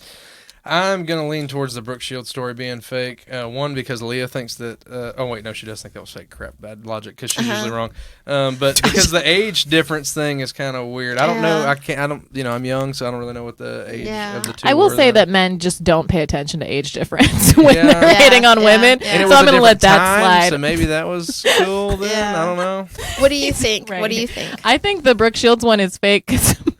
[SPEAKER 4] I'm going to lean towards the Brooke Shields story being fake. One, because Leah thinks that... oh, wait, no, she does think that was fake. Crap, bad logic, because she's usually wrong. But because the age difference thing is kind of weird. I don't know. I'm young, so I don't really know what the age of the two
[SPEAKER 2] I will
[SPEAKER 4] were
[SPEAKER 2] say
[SPEAKER 4] then.
[SPEAKER 2] that men just don't pay attention to age difference when
[SPEAKER 4] Yeah.
[SPEAKER 2] they're hitting on women.
[SPEAKER 1] yeah.
[SPEAKER 4] And it
[SPEAKER 2] So
[SPEAKER 4] was
[SPEAKER 2] I'm
[SPEAKER 4] a
[SPEAKER 2] going to let
[SPEAKER 4] different
[SPEAKER 2] that
[SPEAKER 4] time,
[SPEAKER 2] slide.
[SPEAKER 4] So maybe that was cool then.
[SPEAKER 1] Yeah.
[SPEAKER 4] I don't know.
[SPEAKER 1] What do you think?
[SPEAKER 2] Right.
[SPEAKER 1] What do you think?
[SPEAKER 2] I think the Brooke Shields one is fake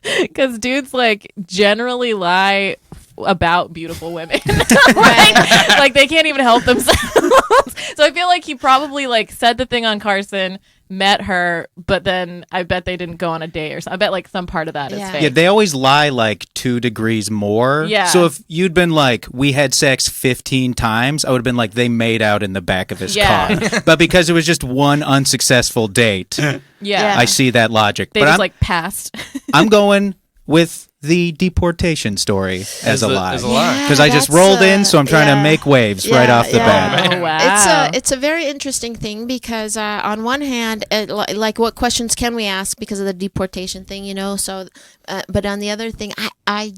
[SPEAKER 2] because dudes like generally lie about beautiful women. like they can't even help themselves. So I feel like he probably like said the thing on Carson, met her, but then I bet they didn't go on a date or something. I bet like some part of that is
[SPEAKER 1] Yeah.
[SPEAKER 2] fake.
[SPEAKER 5] Yeah, they always lie like 2 degrees more.
[SPEAKER 2] Yeah.
[SPEAKER 5] So if you'd been like, we had sex 15 times, I would have been like, they made out in the back of his
[SPEAKER 2] Yeah.
[SPEAKER 5] car. But because it was just one unsuccessful date,
[SPEAKER 2] Yeah.
[SPEAKER 5] I see that logic.
[SPEAKER 2] They
[SPEAKER 5] but
[SPEAKER 2] just
[SPEAKER 5] I'm,
[SPEAKER 2] like passed.
[SPEAKER 5] I'm going with the deportation story as a lie.
[SPEAKER 4] As a lie.
[SPEAKER 5] Because I just rolled in, so I'm trying to make waves right off the bat.
[SPEAKER 2] Oh, wow.
[SPEAKER 1] It's a very interesting thing because on one hand, like what questions can we ask because of the deportation thing, So, but on the other thing, I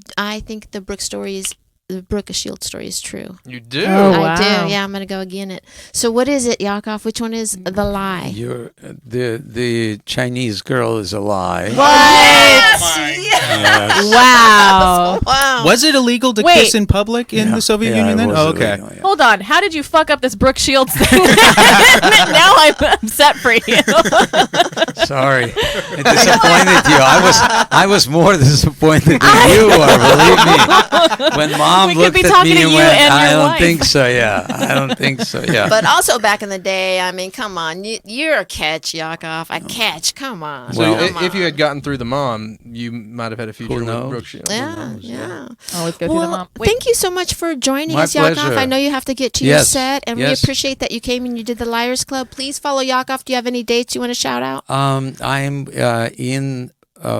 [SPEAKER 1] think the Brooke Shields story is true.
[SPEAKER 4] You do?
[SPEAKER 2] Oh,
[SPEAKER 1] I
[SPEAKER 2] wow.
[SPEAKER 1] do. Yeah, I'm gonna go again it. So what is it, Yakov? Which one is the lie?
[SPEAKER 3] You're, the Chinese girl is a lie.
[SPEAKER 2] What? Wow.
[SPEAKER 1] Wow.
[SPEAKER 5] Was it illegal to
[SPEAKER 2] Wait.
[SPEAKER 5] kiss in public in the Soviet Union
[SPEAKER 3] it
[SPEAKER 5] then?
[SPEAKER 3] was
[SPEAKER 5] Oh, okay.
[SPEAKER 3] illegal, yeah.
[SPEAKER 2] Hold on. How did you fuck up this Brooke Shields thing? Now I'm set for you.
[SPEAKER 3] Sorry, it disappointed you. I was more disappointed than you are. Believe me. When Mom
[SPEAKER 2] We could
[SPEAKER 3] looked
[SPEAKER 2] be
[SPEAKER 3] at
[SPEAKER 2] talking
[SPEAKER 3] me
[SPEAKER 2] to
[SPEAKER 3] and
[SPEAKER 2] you
[SPEAKER 3] went,
[SPEAKER 2] and
[SPEAKER 3] "I
[SPEAKER 2] your
[SPEAKER 3] don't
[SPEAKER 2] wife."
[SPEAKER 3] think so." Yeah, I don't think so. Yeah.
[SPEAKER 1] But also back in the day, I mean, come on, you're a catch, Yakov. A catch, come on.
[SPEAKER 4] So
[SPEAKER 3] Well-
[SPEAKER 4] if you had gotten through the mom, you might have had a future with
[SPEAKER 3] knows?
[SPEAKER 4] Brooke Shields.
[SPEAKER 1] Yeah, yeah.
[SPEAKER 2] Always go through the
[SPEAKER 1] Well,
[SPEAKER 2] mom. Wait.
[SPEAKER 1] thank you so much for joining
[SPEAKER 3] My
[SPEAKER 1] us, Yakov.
[SPEAKER 3] pleasure.
[SPEAKER 1] I know you have to get to your
[SPEAKER 3] Yes,
[SPEAKER 1] set, and we
[SPEAKER 3] yes.
[SPEAKER 1] appreciate that you came and you did the Liars Club. Please follow Yakov. Do you have any dates you want to shout out?
[SPEAKER 3] I'm in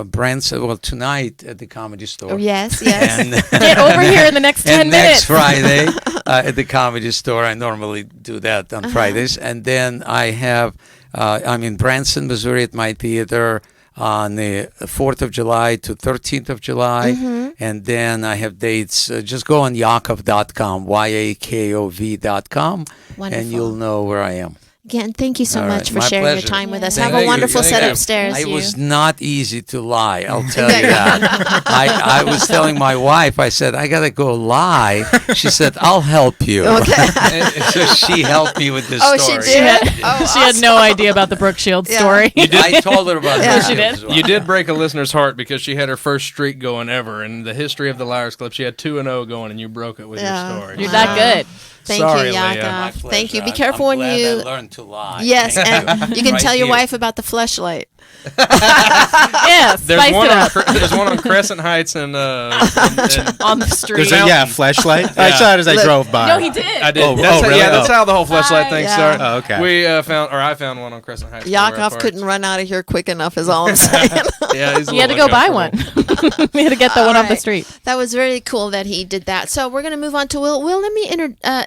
[SPEAKER 3] Branson. Well, tonight at the Comedy Store.
[SPEAKER 1] Oh, yes, yes.
[SPEAKER 3] And
[SPEAKER 2] Get over here in the next 10
[SPEAKER 3] and
[SPEAKER 2] minutes.
[SPEAKER 3] next Friday at the Comedy Store. I normally do that on Fridays. And then I have, I'm in Branson, Missouri at my theater on the 4th of July to 13th of July. And then I have dates. Just go on yakov.com, YAKOV.com, and
[SPEAKER 1] Wonderful.
[SPEAKER 3] you'll know where I am.
[SPEAKER 1] Again, thank you so
[SPEAKER 3] All
[SPEAKER 1] much
[SPEAKER 3] right,
[SPEAKER 1] for
[SPEAKER 3] my
[SPEAKER 1] sharing your
[SPEAKER 3] pleasure.
[SPEAKER 1] time with us.
[SPEAKER 2] Thank
[SPEAKER 1] Have a
[SPEAKER 4] you.
[SPEAKER 1] wonderful
[SPEAKER 4] Thank
[SPEAKER 1] set
[SPEAKER 4] you.
[SPEAKER 1] upstairs.
[SPEAKER 3] It was not easy to lie, I'll tell you that. I was telling my wife, I said, I got to go lie. She said, I'll help you.
[SPEAKER 1] Okay.
[SPEAKER 3] So she helped me with this
[SPEAKER 1] Oh,
[SPEAKER 3] story.
[SPEAKER 1] she did? Oh,
[SPEAKER 2] She had no idea about the Brooke Shields
[SPEAKER 1] Yeah.
[SPEAKER 2] story.
[SPEAKER 3] I told her about
[SPEAKER 1] Yeah.
[SPEAKER 3] this
[SPEAKER 2] She did?
[SPEAKER 3] as well.
[SPEAKER 4] You did break a listener's heart because she had her first streak going ever. In the history of the Liars Club, she had 2-0 going, and you broke it with
[SPEAKER 1] Yeah.
[SPEAKER 4] your story.
[SPEAKER 2] You're that good.
[SPEAKER 1] Thank
[SPEAKER 4] Sorry,
[SPEAKER 1] you,
[SPEAKER 4] Leah.
[SPEAKER 3] My
[SPEAKER 1] Yakov.
[SPEAKER 3] pleasure.
[SPEAKER 1] Thank you. Be
[SPEAKER 3] I'm
[SPEAKER 1] careful when
[SPEAKER 3] glad
[SPEAKER 1] you.
[SPEAKER 3] I learned to lie.
[SPEAKER 1] Yes, and you can
[SPEAKER 3] Right
[SPEAKER 1] tell your
[SPEAKER 3] here.
[SPEAKER 1] wife about the fleshlight.
[SPEAKER 2] Yeah,
[SPEAKER 4] There's
[SPEAKER 2] spice
[SPEAKER 4] one,
[SPEAKER 2] it
[SPEAKER 4] on,
[SPEAKER 2] up.
[SPEAKER 4] there's one on Crescent Heights and
[SPEAKER 2] On the street.
[SPEAKER 5] There's a flashlight. I saw it as I
[SPEAKER 1] Look-
[SPEAKER 5] drove by.
[SPEAKER 2] No, he did.
[SPEAKER 4] I did.
[SPEAKER 5] Oh,
[SPEAKER 4] That's how,
[SPEAKER 5] really?
[SPEAKER 4] Yeah, that's
[SPEAKER 5] Oh.
[SPEAKER 4] how the whole fleshlight thing
[SPEAKER 1] Yeah.
[SPEAKER 4] started.
[SPEAKER 5] Oh, okay.
[SPEAKER 4] We I found one on Crescent Heights.
[SPEAKER 1] Yakov couldn't run out of here quick enough, is all I'm saying.
[SPEAKER 4] Yeah, he's a
[SPEAKER 2] He had to
[SPEAKER 4] little
[SPEAKER 2] go buy
[SPEAKER 4] uncomfortable.
[SPEAKER 2] one. We had to get the one off the
[SPEAKER 1] Alright.
[SPEAKER 2] street.
[SPEAKER 1] That was very cool that he did that. So we're going to move on to Will. Will, let me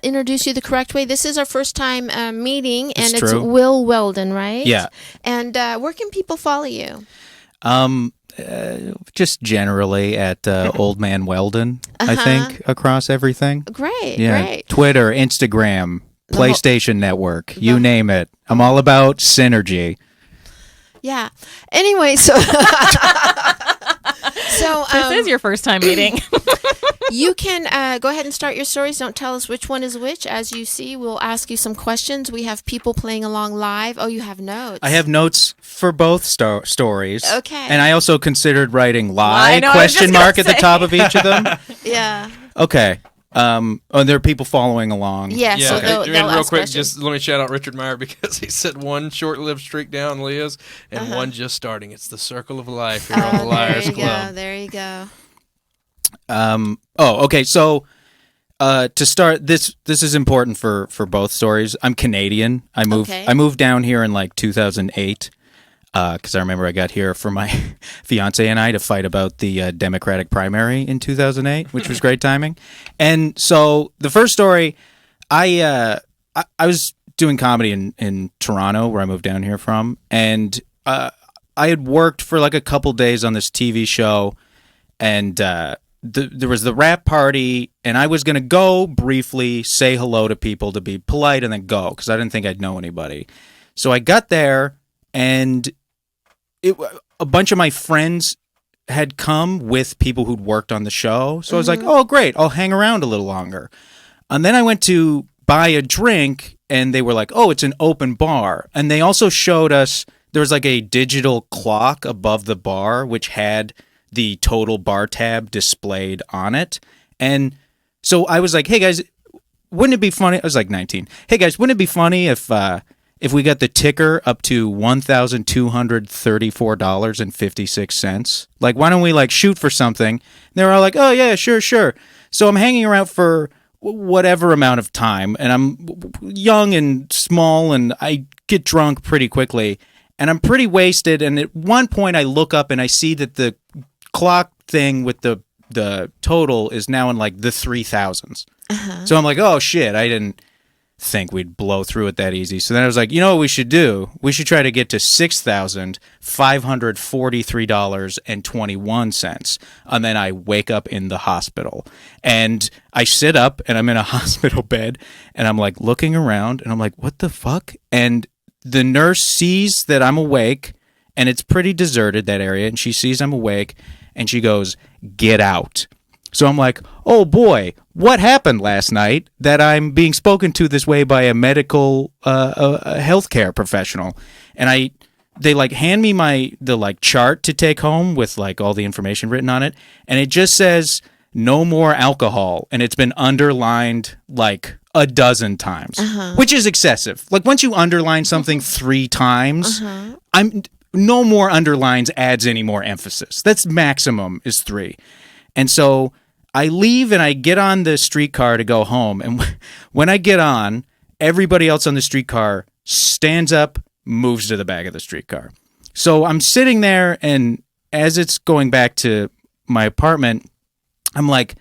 [SPEAKER 1] introduce you the correct way. This is our first time meeting, and
[SPEAKER 5] It's
[SPEAKER 1] it's
[SPEAKER 5] true.
[SPEAKER 1] Will Weldon, right?
[SPEAKER 5] Yeah.
[SPEAKER 1] And where can people follow you?
[SPEAKER 5] Just generally at Old Man Weldon, I think, across everything.
[SPEAKER 1] Great,
[SPEAKER 5] Yeah.
[SPEAKER 1] great.
[SPEAKER 5] Twitter, Instagram,
[SPEAKER 1] whole-
[SPEAKER 5] PlayStation Network, you name it. I'm all about synergy.
[SPEAKER 1] Yeah. Anyway, so
[SPEAKER 2] This is your first time meeting.
[SPEAKER 1] you can go ahead and start your stories. Don't tell us which one is which. As you see, we'll ask you some questions. We have people playing along live. Oh, you have notes.
[SPEAKER 5] I have notes for both stories.
[SPEAKER 1] Okay.
[SPEAKER 5] And I also considered writing
[SPEAKER 2] I
[SPEAKER 5] lie,
[SPEAKER 2] know, I was
[SPEAKER 5] question
[SPEAKER 2] just
[SPEAKER 5] mark
[SPEAKER 2] gonna
[SPEAKER 5] at the
[SPEAKER 2] say.
[SPEAKER 5] top of each of them.
[SPEAKER 1] Yeah.
[SPEAKER 5] Okay. There are people following along.
[SPEAKER 1] Yeah.
[SPEAKER 4] Yeah,
[SPEAKER 1] So
[SPEAKER 4] okay.
[SPEAKER 1] they'll,
[SPEAKER 4] And
[SPEAKER 1] they'll
[SPEAKER 4] real
[SPEAKER 1] ask
[SPEAKER 4] quick,
[SPEAKER 1] questions.
[SPEAKER 4] just let me shout out Richard Meyer because he said one short-lived streak down Leah's and one just starting. It's the circle of life here on the Liars
[SPEAKER 1] there you
[SPEAKER 4] Club.
[SPEAKER 1] go. There you go.
[SPEAKER 5] Okay. So, to start, this is important for both stories. I'm Canadian. I moved
[SPEAKER 1] Okay.
[SPEAKER 5] I moved down here in like 2008. because I remember I got here for my fiance and I to fight about the Democratic primary in 2008, which was great timing. And so the first story, I was doing comedy in Toronto, where I moved down here from, and I had worked for like a couple days on this TV show, and there was the rap party, and I was going to go briefly say hello to people to be polite and then go, because I didn't think I'd know anybody. So I got there, and a bunch of my friends had come with people who'd worked on the show. So I was like, oh, great, I'll hang around a little longer. And then I went to buy a drink, and they were like, oh, it's an open bar. And they also showed us, there was like a digital clock above the bar, which had the total bar tab displayed on it. And so I was like, hey, guys, wouldn't it be funny? I was like 19. Hey, guys, wouldn't it be funny if we got the ticker up to $1,234.56? Like, why don't we like shoot for something? And they were all like, oh, yeah, sure. So I'm hanging around for whatever amount of time, and I'm young and small, and I get drunk pretty quickly, and I'm pretty wasted. And at one point I look up and I see that the clock thing with the total is now in like the 3,000s. So I'm like, oh shit, I didn't think we'd blow through it that easy. So then I was like, you know what we should do? We should try to get to $6,543.21. And then I wake up in the hospital, and I sit up, and I'm in a hospital bed, and I'm like looking around, and I'm like, what the fuck? And the nurse sees that I'm awake, and it's pretty deserted, that area, and she sees I'm awake, and she goes, get out. So I'm like, oh boy, what happened last night that I'm being spoken to this way by a medical a healthcare professional? And they like hand me the like chart to take home with like all the information written on it, and it just says no more alcohol, and it's been underlined like a dozen times, which is excessive. Like once you underline something 3 times, no more underlines adds any more emphasis. That's maximum is 3. And so I leave and I get on the streetcar to go home. And when I get on, everybody else on the streetcar stands up, moves to the back of the streetcar. So I'm sitting there, and as it's going back to my apartment, I'm like,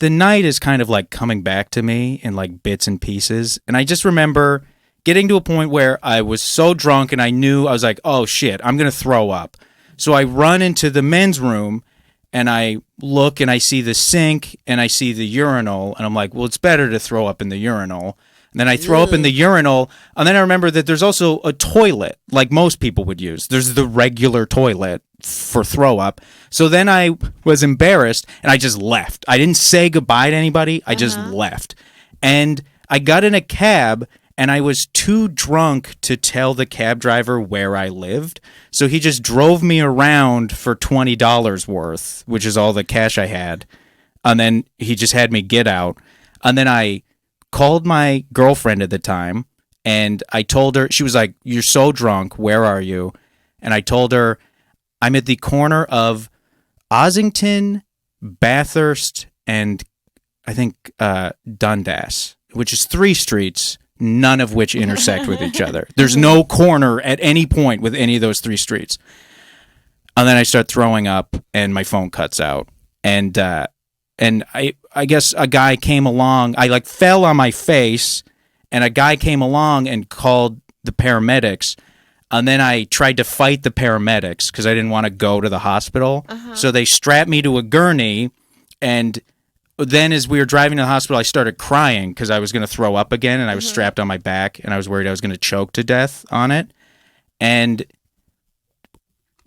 [SPEAKER 5] the night is kind of like coming back to me in like bits and pieces. And I just remember getting to a point where I was so drunk, and I was like, oh shit, I'm going to throw up. So I run into the men's room, and I look, and I see the sink, and I see the urinal, and I'm like, well, it's better to throw up in the urinal. And then I throw up in the urinal, and then I remember that there's also a toilet, like most people would use. There's the regular toilet for throw up. So then I was embarrassed, and I just left. I didn't say goodbye to anybody. I just left. And I got in a cab, and I was too drunk to tell the cab driver where I lived. So he just drove me around for $20 worth, which is all the cash I had. And then he just had me get out. And then I called my girlfriend at the time, and I told her, she was like, you're so drunk, where are you? And I told her, I'm at the corner of Ossington, Bathurst, and I think Dundas, which is 3 streets, none of which intersect with each other. There's no corner at any point with any of those 3 streets. And then I start throwing up, and my phone cuts out. And I guess a guy came along. I like fell on my face, and a guy came along and called the paramedics. And then I tried to fight the paramedics because I didn't want to go to the hospital. So they strapped me to a gurney, and then as we were driving to the hospital, I started crying because I was going to throw up again, and I was strapped on my back, and I was worried I was going to choke to death on it. And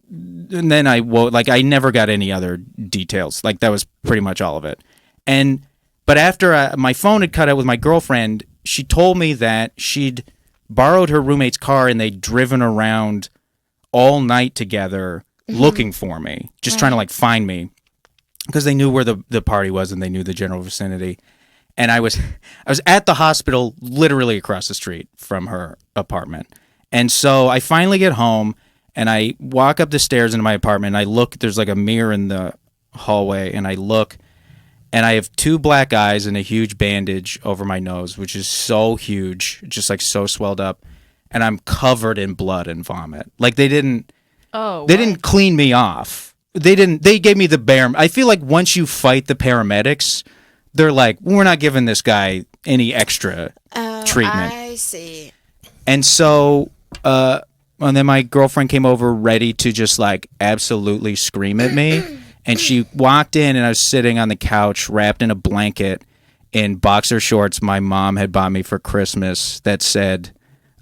[SPEAKER 5] then I never got any other details. Like that was pretty much all of it. But after my phone had cut out with my girlfriend, she told me that she'd borrowed her roommate's car, and they'd driven around all night together looking for me, just trying to like find me, because they knew where the party was, and they knew the general vicinity. And I was at the hospital literally across the street from her apartment. And so I finally get home, and I walk up the stairs into my apartment, and I look, there's like a mirror in the hallway, and I look, and I have 2 black eyes and a huge bandage over my nose, which is so huge, just like so swelled up. and I'm covered in blood and vomit. Like they didn't
[SPEAKER 2] Oh,
[SPEAKER 5] they didn't clean me off. They gave me the bare. I feel like once you fight the paramedics, they're like, we're not giving this guy any extra treatment.
[SPEAKER 1] I see.
[SPEAKER 5] And so, and then my girlfriend came over ready to just like absolutely scream at me. And she walked in, and I was sitting on the couch wrapped in a blanket in boxer shorts my mom had bought me for Christmas that said,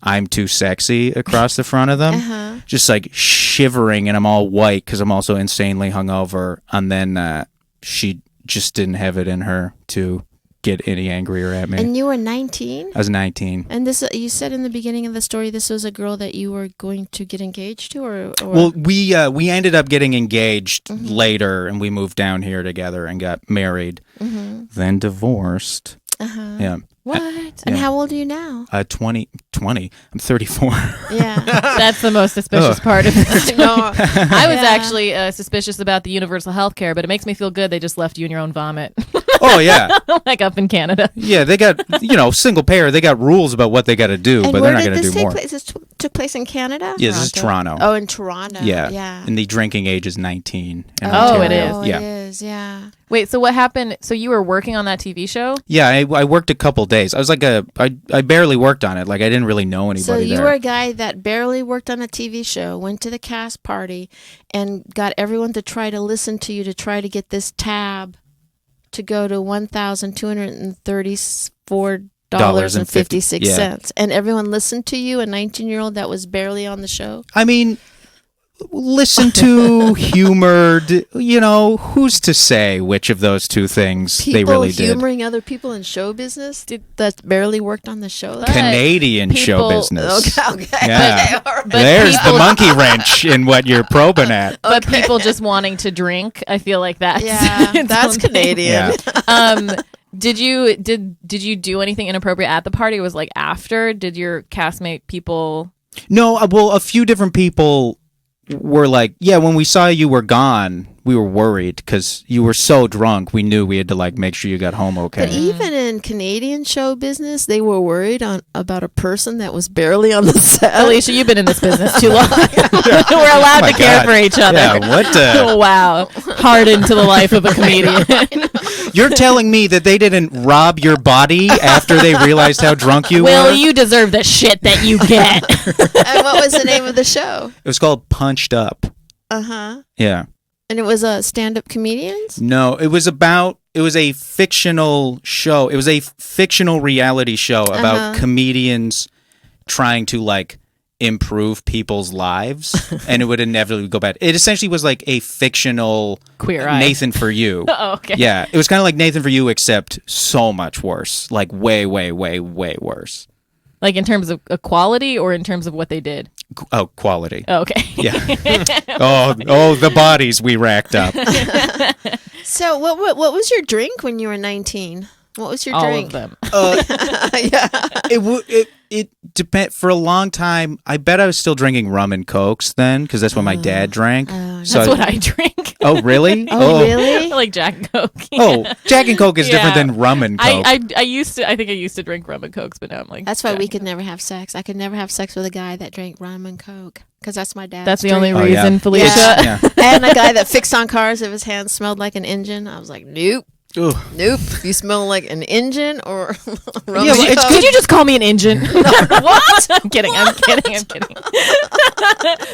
[SPEAKER 5] "I'm too sexy" across the front of them. Just like shivering, and I'm all white because I'm also insanely hungover. And then she just didn't have it in her to get any angrier at me.
[SPEAKER 1] And you were 19?
[SPEAKER 5] I was 19.
[SPEAKER 1] And this, you said in the beginning of the story, this was a girl that you were going to get engaged to, or?
[SPEAKER 5] Well, we ended up getting engaged later, and we moved down here together and got married, then divorced. Yeah.
[SPEAKER 2] What?
[SPEAKER 1] And how old are you now?
[SPEAKER 5] 20. I'm 34.
[SPEAKER 1] Yeah.
[SPEAKER 2] That's the most suspicious part of this.
[SPEAKER 1] No.
[SPEAKER 2] I was
[SPEAKER 1] Yeah.
[SPEAKER 2] actually suspicious about the universal health care, but it makes me feel good they just left you in your own vomit.
[SPEAKER 5] Oh, yeah.
[SPEAKER 2] Like up in Canada.
[SPEAKER 5] Yeah, they got, single payer, they got rules about what they got to do,
[SPEAKER 1] And
[SPEAKER 5] but
[SPEAKER 1] where
[SPEAKER 5] they're not
[SPEAKER 1] did
[SPEAKER 5] going to
[SPEAKER 1] this
[SPEAKER 5] do
[SPEAKER 1] take
[SPEAKER 5] more.
[SPEAKER 1] place? This took place in Canada?
[SPEAKER 5] Yeah, this is Toronto.
[SPEAKER 1] Oh, in Toronto.
[SPEAKER 5] Yeah.
[SPEAKER 1] Yeah.
[SPEAKER 5] And the drinking age is 19. In
[SPEAKER 2] Oh,
[SPEAKER 5] Ontario.
[SPEAKER 2] it is.
[SPEAKER 1] Oh,
[SPEAKER 5] Yeah.
[SPEAKER 1] it is, yeah.
[SPEAKER 2] Wait, so what happened? So you were working on that TV show?
[SPEAKER 5] Yeah, I worked a couple days. I was like I barely worked on it. Like I didn't really know anybody
[SPEAKER 1] So you
[SPEAKER 5] there.
[SPEAKER 1] were a guy that barely worked on a TV show, went to the cast party, and got everyone to try to listen to you to try to get this tab to go to $1,234.56.
[SPEAKER 5] Yeah.
[SPEAKER 1] And everyone listened to you, a 19-year-old that was barely on the show?
[SPEAKER 5] I mean, listen to, humored, who's to say which of those two things
[SPEAKER 1] People
[SPEAKER 5] they really did?
[SPEAKER 1] humoring other people in show business that barely worked on the show?
[SPEAKER 2] But
[SPEAKER 5] Canadian show
[SPEAKER 2] people-
[SPEAKER 5] business.
[SPEAKER 1] Okay.
[SPEAKER 5] Yeah.
[SPEAKER 1] Okay, all right.
[SPEAKER 5] There's
[SPEAKER 2] people-
[SPEAKER 5] the monkey wrench in what you're probing at.
[SPEAKER 2] But people just wanting to drink, I feel like that's
[SPEAKER 1] Yeah,
[SPEAKER 2] its
[SPEAKER 1] that's
[SPEAKER 2] own thing.
[SPEAKER 1] Canadian.
[SPEAKER 5] Yeah.
[SPEAKER 2] Did you do anything inappropriate at the party? It was like after? Did your castmate people?
[SPEAKER 5] No, well, a few different people were like, yeah, when we saw you were gone, we were worried because you were so drunk. We knew we had to like make sure you got home okay.
[SPEAKER 1] But even in Canadian show business, they were worried about a person that was barely on the set.
[SPEAKER 2] Alicia, you've been in this business too long. We're allowed
[SPEAKER 5] Oh my
[SPEAKER 2] to care
[SPEAKER 5] God.
[SPEAKER 2] for each other.
[SPEAKER 5] Yeah, what?
[SPEAKER 2] Oh, wow. Hardened to the life of a comedian.
[SPEAKER 5] You're telling me that they didn't rob your body after they realized how drunk you
[SPEAKER 2] Will,
[SPEAKER 5] were?
[SPEAKER 2] you deserve the shit that you get.
[SPEAKER 1] And what was the name of the show?
[SPEAKER 5] It was called Punched Up.
[SPEAKER 1] Uh-huh.
[SPEAKER 5] Yeah.
[SPEAKER 1] And it was stand-up comedians?
[SPEAKER 5] No, it was a fictional show. It was a fictional reality show about comedians trying to like improve people's lives, and it would inevitably go bad. It essentially was like a fictional
[SPEAKER 2] Queer Eye.
[SPEAKER 5] Nathan For You.
[SPEAKER 2] Oh, okay.
[SPEAKER 5] Yeah, it was kind of like Nathan For You, except so much worse. Like way, way, way, way worse.
[SPEAKER 2] Like in terms of quality or in terms of what they did?
[SPEAKER 5] Oh, quality.
[SPEAKER 2] Oh, okay.
[SPEAKER 5] Yeah. oh, the bodies we racked up.
[SPEAKER 1] So what was your drink when you were 19? What was your
[SPEAKER 2] All
[SPEAKER 1] drink?
[SPEAKER 2] of them.
[SPEAKER 5] It depend for a long time. I bet I was still drinking rum and cokes then, because that's what my dad drank.
[SPEAKER 2] That's what I drink.
[SPEAKER 5] Oh, really?
[SPEAKER 1] Oh, really?
[SPEAKER 2] Like Jack and Coke.
[SPEAKER 5] Oh, Jack and Coke is different
[SPEAKER 2] Yeah.
[SPEAKER 5] than rum and coke.
[SPEAKER 2] I think I used to drink rum and Cokes, but now I'm like.
[SPEAKER 1] That's why
[SPEAKER 2] Jack
[SPEAKER 1] we
[SPEAKER 2] and
[SPEAKER 1] could
[SPEAKER 2] Coke.
[SPEAKER 1] never have sex. I could never have sex with a guy that drank rum and coke, because that's my dad.
[SPEAKER 2] That's the only
[SPEAKER 5] Oh, yeah.
[SPEAKER 2] reason, Felicia.
[SPEAKER 5] Yeah.
[SPEAKER 1] And a guy that fixed on cars if his hands smelled like an engine. I was like, nope.
[SPEAKER 5] Ugh.
[SPEAKER 1] Nope. You smell like an engine or rum
[SPEAKER 5] Yeah,
[SPEAKER 1] and
[SPEAKER 5] well, it's
[SPEAKER 1] coke.
[SPEAKER 2] Could you just call me an engine? What? I'm kidding. I'm kidding.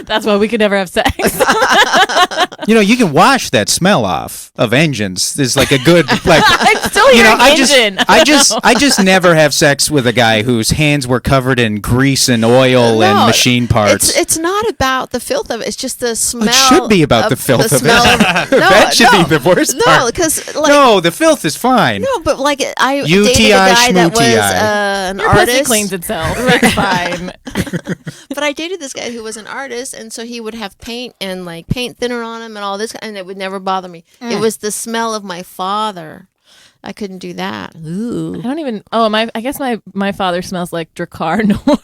[SPEAKER 2] That's why we could never have sex.
[SPEAKER 5] You can wash that smell off of engines. There's like a good like.
[SPEAKER 2] I'm still hearing engine.
[SPEAKER 5] I just never have sex with a guy whose hands were covered in grease and oil and
[SPEAKER 1] No,
[SPEAKER 5] machine parts.
[SPEAKER 1] It's not about the filth of it. It's just the smell.
[SPEAKER 5] It should be about the filth of it.
[SPEAKER 1] smell no,
[SPEAKER 5] That should
[SPEAKER 1] no,
[SPEAKER 5] be the worst
[SPEAKER 1] No,
[SPEAKER 5] part.
[SPEAKER 1] because like
[SPEAKER 5] No, the filth is fine.
[SPEAKER 1] no, but like I
[SPEAKER 5] UTI,
[SPEAKER 1] dated a guy that was
[SPEAKER 5] schmooty-I.
[SPEAKER 1] an
[SPEAKER 2] Your pussy
[SPEAKER 1] artist.
[SPEAKER 2] cleans itself. It's fine.
[SPEAKER 1] But I dated this guy who was an artist, and so he would have paint and like paint thinner on him and all this, and it would never bother me. It was the smell of my father. I couldn't do that. Ooh.
[SPEAKER 2] I don't even. Oh, I guess my father smells like Dracar Noir.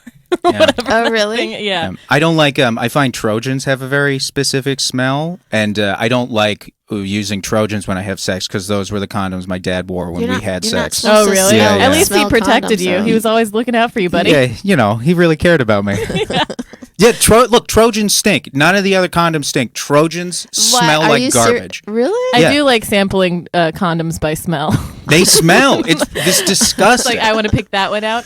[SPEAKER 1] Oh, really?
[SPEAKER 2] Yeah.
[SPEAKER 5] I don't like. I find Trojans have a very specific smell, and I don't like using Trojans when I have sex because those were the condoms my dad wore when we had sex.
[SPEAKER 2] Oh, really?
[SPEAKER 5] Yeah, yeah.
[SPEAKER 2] At least he
[SPEAKER 1] Smell
[SPEAKER 2] protected
[SPEAKER 1] condoms,
[SPEAKER 2] you.
[SPEAKER 1] so-
[SPEAKER 2] He was always looking out for you, buddy.
[SPEAKER 5] Yeah, he really cared about me. Yeah, look, Trojans stink. None of the other condoms stink. Trojans smell
[SPEAKER 1] Are you
[SPEAKER 5] like garbage.
[SPEAKER 1] Really?
[SPEAKER 5] Yeah.
[SPEAKER 2] I do like sampling condoms by smell.
[SPEAKER 5] They smell. It's disgusting.
[SPEAKER 2] Like, I want to pick that one out.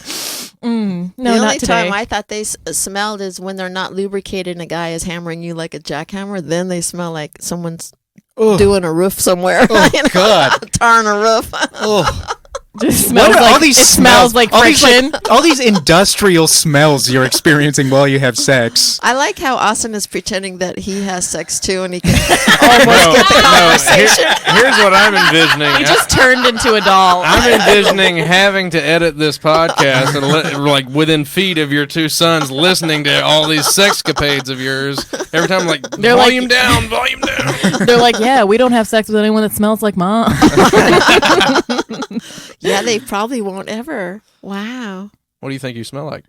[SPEAKER 2] No,
[SPEAKER 1] The only
[SPEAKER 2] not today.
[SPEAKER 1] time I thought they smelled is when they're not lubricated and a guy is hammering you like a jackhammer. Then they smell like someone's doing a roof somewhere.
[SPEAKER 5] Oh, God.
[SPEAKER 1] Tarring a roof.
[SPEAKER 5] Oh.
[SPEAKER 2] Just
[SPEAKER 5] What
[SPEAKER 2] smells
[SPEAKER 5] are
[SPEAKER 2] like,
[SPEAKER 5] all these
[SPEAKER 2] it smells like
[SPEAKER 5] all these,
[SPEAKER 2] friction.
[SPEAKER 5] all these industrial smells you're experiencing while you have sex.
[SPEAKER 1] I like how Austin is pretending that he has sex too, and he can almost get the conversation.
[SPEAKER 4] Here's what I'm envisioning.
[SPEAKER 2] He just turned into a doll.
[SPEAKER 4] I'm envisioning having to edit this podcast and like within feet of your two sons listening to all these sexcapades of yours. Every time I'm like,
[SPEAKER 2] They're
[SPEAKER 4] volume
[SPEAKER 2] like-
[SPEAKER 4] down, volume down.
[SPEAKER 2] They're like, yeah, we don't have sex with anyone that smells like mom.
[SPEAKER 1] Yeah, they probably won't ever. Wow.
[SPEAKER 4] What do you think you smell like?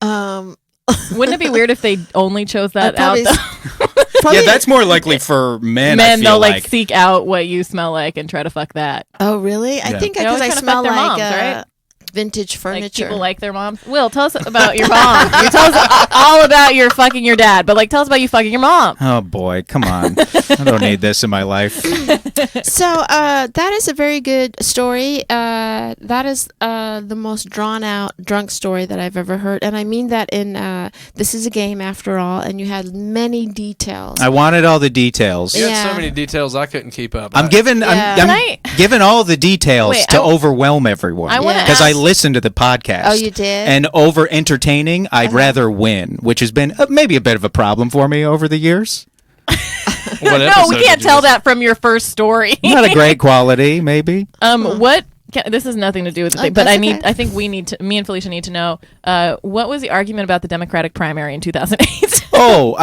[SPEAKER 2] Wouldn't it be weird if they only chose that out?
[SPEAKER 1] probably,
[SPEAKER 2] though?
[SPEAKER 1] probably-
[SPEAKER 5] Yeah, that's more likely for men. I
[SPEAKER 2] Men,
[SPEAKER 5] feel
[SPEAKER 2] they'll
[SPEAKER 5] like.
[SPEAKER 2] seek out what you smell like and try to fuck that.
[SPEAKER 1] Oh, really? I
[SPEAKER 5] Yeah.
[SPEAKER 1] think
[SPEAKER 2] They
[SPEAKER 1] because
[SPEAKER 2] always
[SPEAKER 1] I
[SPEAKER 2] try to
[SPEAKER 1] smell
[SPEAKER 2] fuck their
[SPEAKER 1] like
[SPEAKER 2] moms, right?
[SPEAKER 1] vintage
[SPEAKER 2] Like
[SPEAKER 1] furniture.
[SPEAKER 2] people like their moms. Will, tell us about your mom. You tell us all about your fucking your dad, but like tell us about you fucking your mom.
[SPEAKER 5] Oh boy, come on! I don't need this in my life.
[SPEAKER 1] So that is a very good story. That is the most drawn out drunk story that I've ever heard, and I mean that in this is a game after all, and you had many details.
[SPEAKER 5] I wanted all the details.
[SPEAKER 4] You had
[SPEAKER 1] Yeah.
[SPEAKER 4] so many details I couldn't keep up.
[SPEAKER 5] I'm giving
[SPEAKER 1] Yeah.
[SPEAKER 2] Can
[SPEAKER 5] I'm
[SPEAKER 2] I-
[SPEAKER 5] giving all the details
[SPEAKER 2] Wait,
[SPEAKER 5] to
[SPEAKER 2] I-
[SPEAKER 5] overwhelm everyone.
[SPEAKER 2] I want to
[SPEAKER 1] Yeah.
[SPEAKER 5] because I
[SPEAKER 2] ask.
[SPEAKER 5] listened to the podcast.
[SPEAKER 1] Oh, you did?
[SPEAKER 5] And over entertaining, I'd rather win, which has been maybe a bit of a problem for me over the years.
[SPEAKER 4] What
[SPEAKER 2] No,
[SPEAKER 4] episode
[SPEAKER 2] we
[SPEAKER 4] did
[SPEAKER 2] can't
[SPEAKER 4] you
[SPEAKER 2] tell
[SPEAKER 4] listen-
[SPEAKER 2] that from your first story.
[SPEAKER 5] Not a great quality, maybe.
[SPEAKER 2] What? This has nothing to do with the
[SPEAKER 1] Oh,
[SPEAKER 2] thing, but
[SPEAKER 1] that's
[SPEAKER 2] I need.
[SPEAKER 1] okay.
[SPEAKER 2] I think me and Felicia need to know. What was the argument about the Democratic primary in 2008?
[SPEAKER 5] Oh,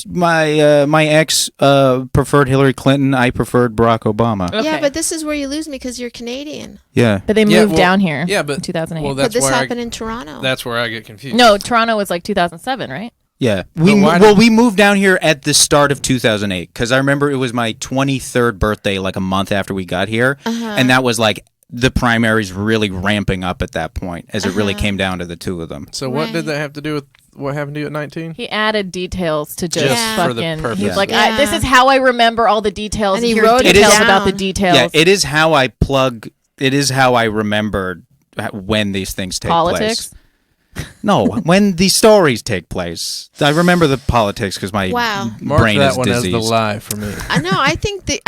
[SPEAKER 5] my ex preferred Hillary Clinton. I preferred Barack Obama.
[SPEAKER 2] Okay.
[SPEAKER 1] Yeah, but this is where you lose me because you're Canadian.
[SPEAKER 5] Yeah.
[SPEAKER 2] But they moved
[SPEAKER 4] Yeah, well,
[SPEAKER 2] down here.
[SPEAKER 4] yeah, but-
[SPEAKER 2] in 2008.
[SPEAKER 4] well,
[SPEAKER 1] But
[SPEAKER 4] That's
[SPEAKER 1] this
[SPEAKER 4] where
[SPEAKER 1] happened in Toronto.
[SPEAKER 4] That's where I get confused.
[SPEAKER 2] no, Toronto was like 2007, right?
[SPEAKER 5] Yeah.
[SPEAKER 4] why
[SPEAKER 5] We moved down here at the start of 2008 because I remember it was my 23rd birthday, like a month after we got here, and that was like the primaries really ramping up at that point as it really came down to the two of them.
[SPEAKER 4] So what
[SPEAKER 1] Right.
[SPEAKER 4] did that have to do with what happened to you at 19?
[SPEAKER 2] He added details to just
[SPEAKER 1] Just
[SPEAKER 4] for the
[SPEAKER 2] fucking.
[SPEAKER 4] purpose.
[SPEAKER 2] He's like,
[SPEAKER 1] Yeah.
[SPEAKER 2] this is how I remember all the details.
[SPEAKER 1] And he
[SPEAKER 2] Here are
[SPEAKER 1] wrote it
[SPEAKER 2] details
[SPEAKER 1] down.
[SPEAKER 2] about the details.
[SPEAKER 5] Yeah, it is how I It is how I remembered when these things take
[SPEAKER 2] Politics.
[SPEAKER 5] place. No, when the stories take place. I remember the politics because my
[SPEAKER 1] Wow.
[SPEAKER 4] Mark
[SPEAKER 5] brain
[SPEAKER 4] that
[SPEAKER 5] is
[SPEAKER 4] one
[SPEAKER 5] diseased.
[SPEAKER 4] as the lie for me.
[SPEAKER 1] I know. I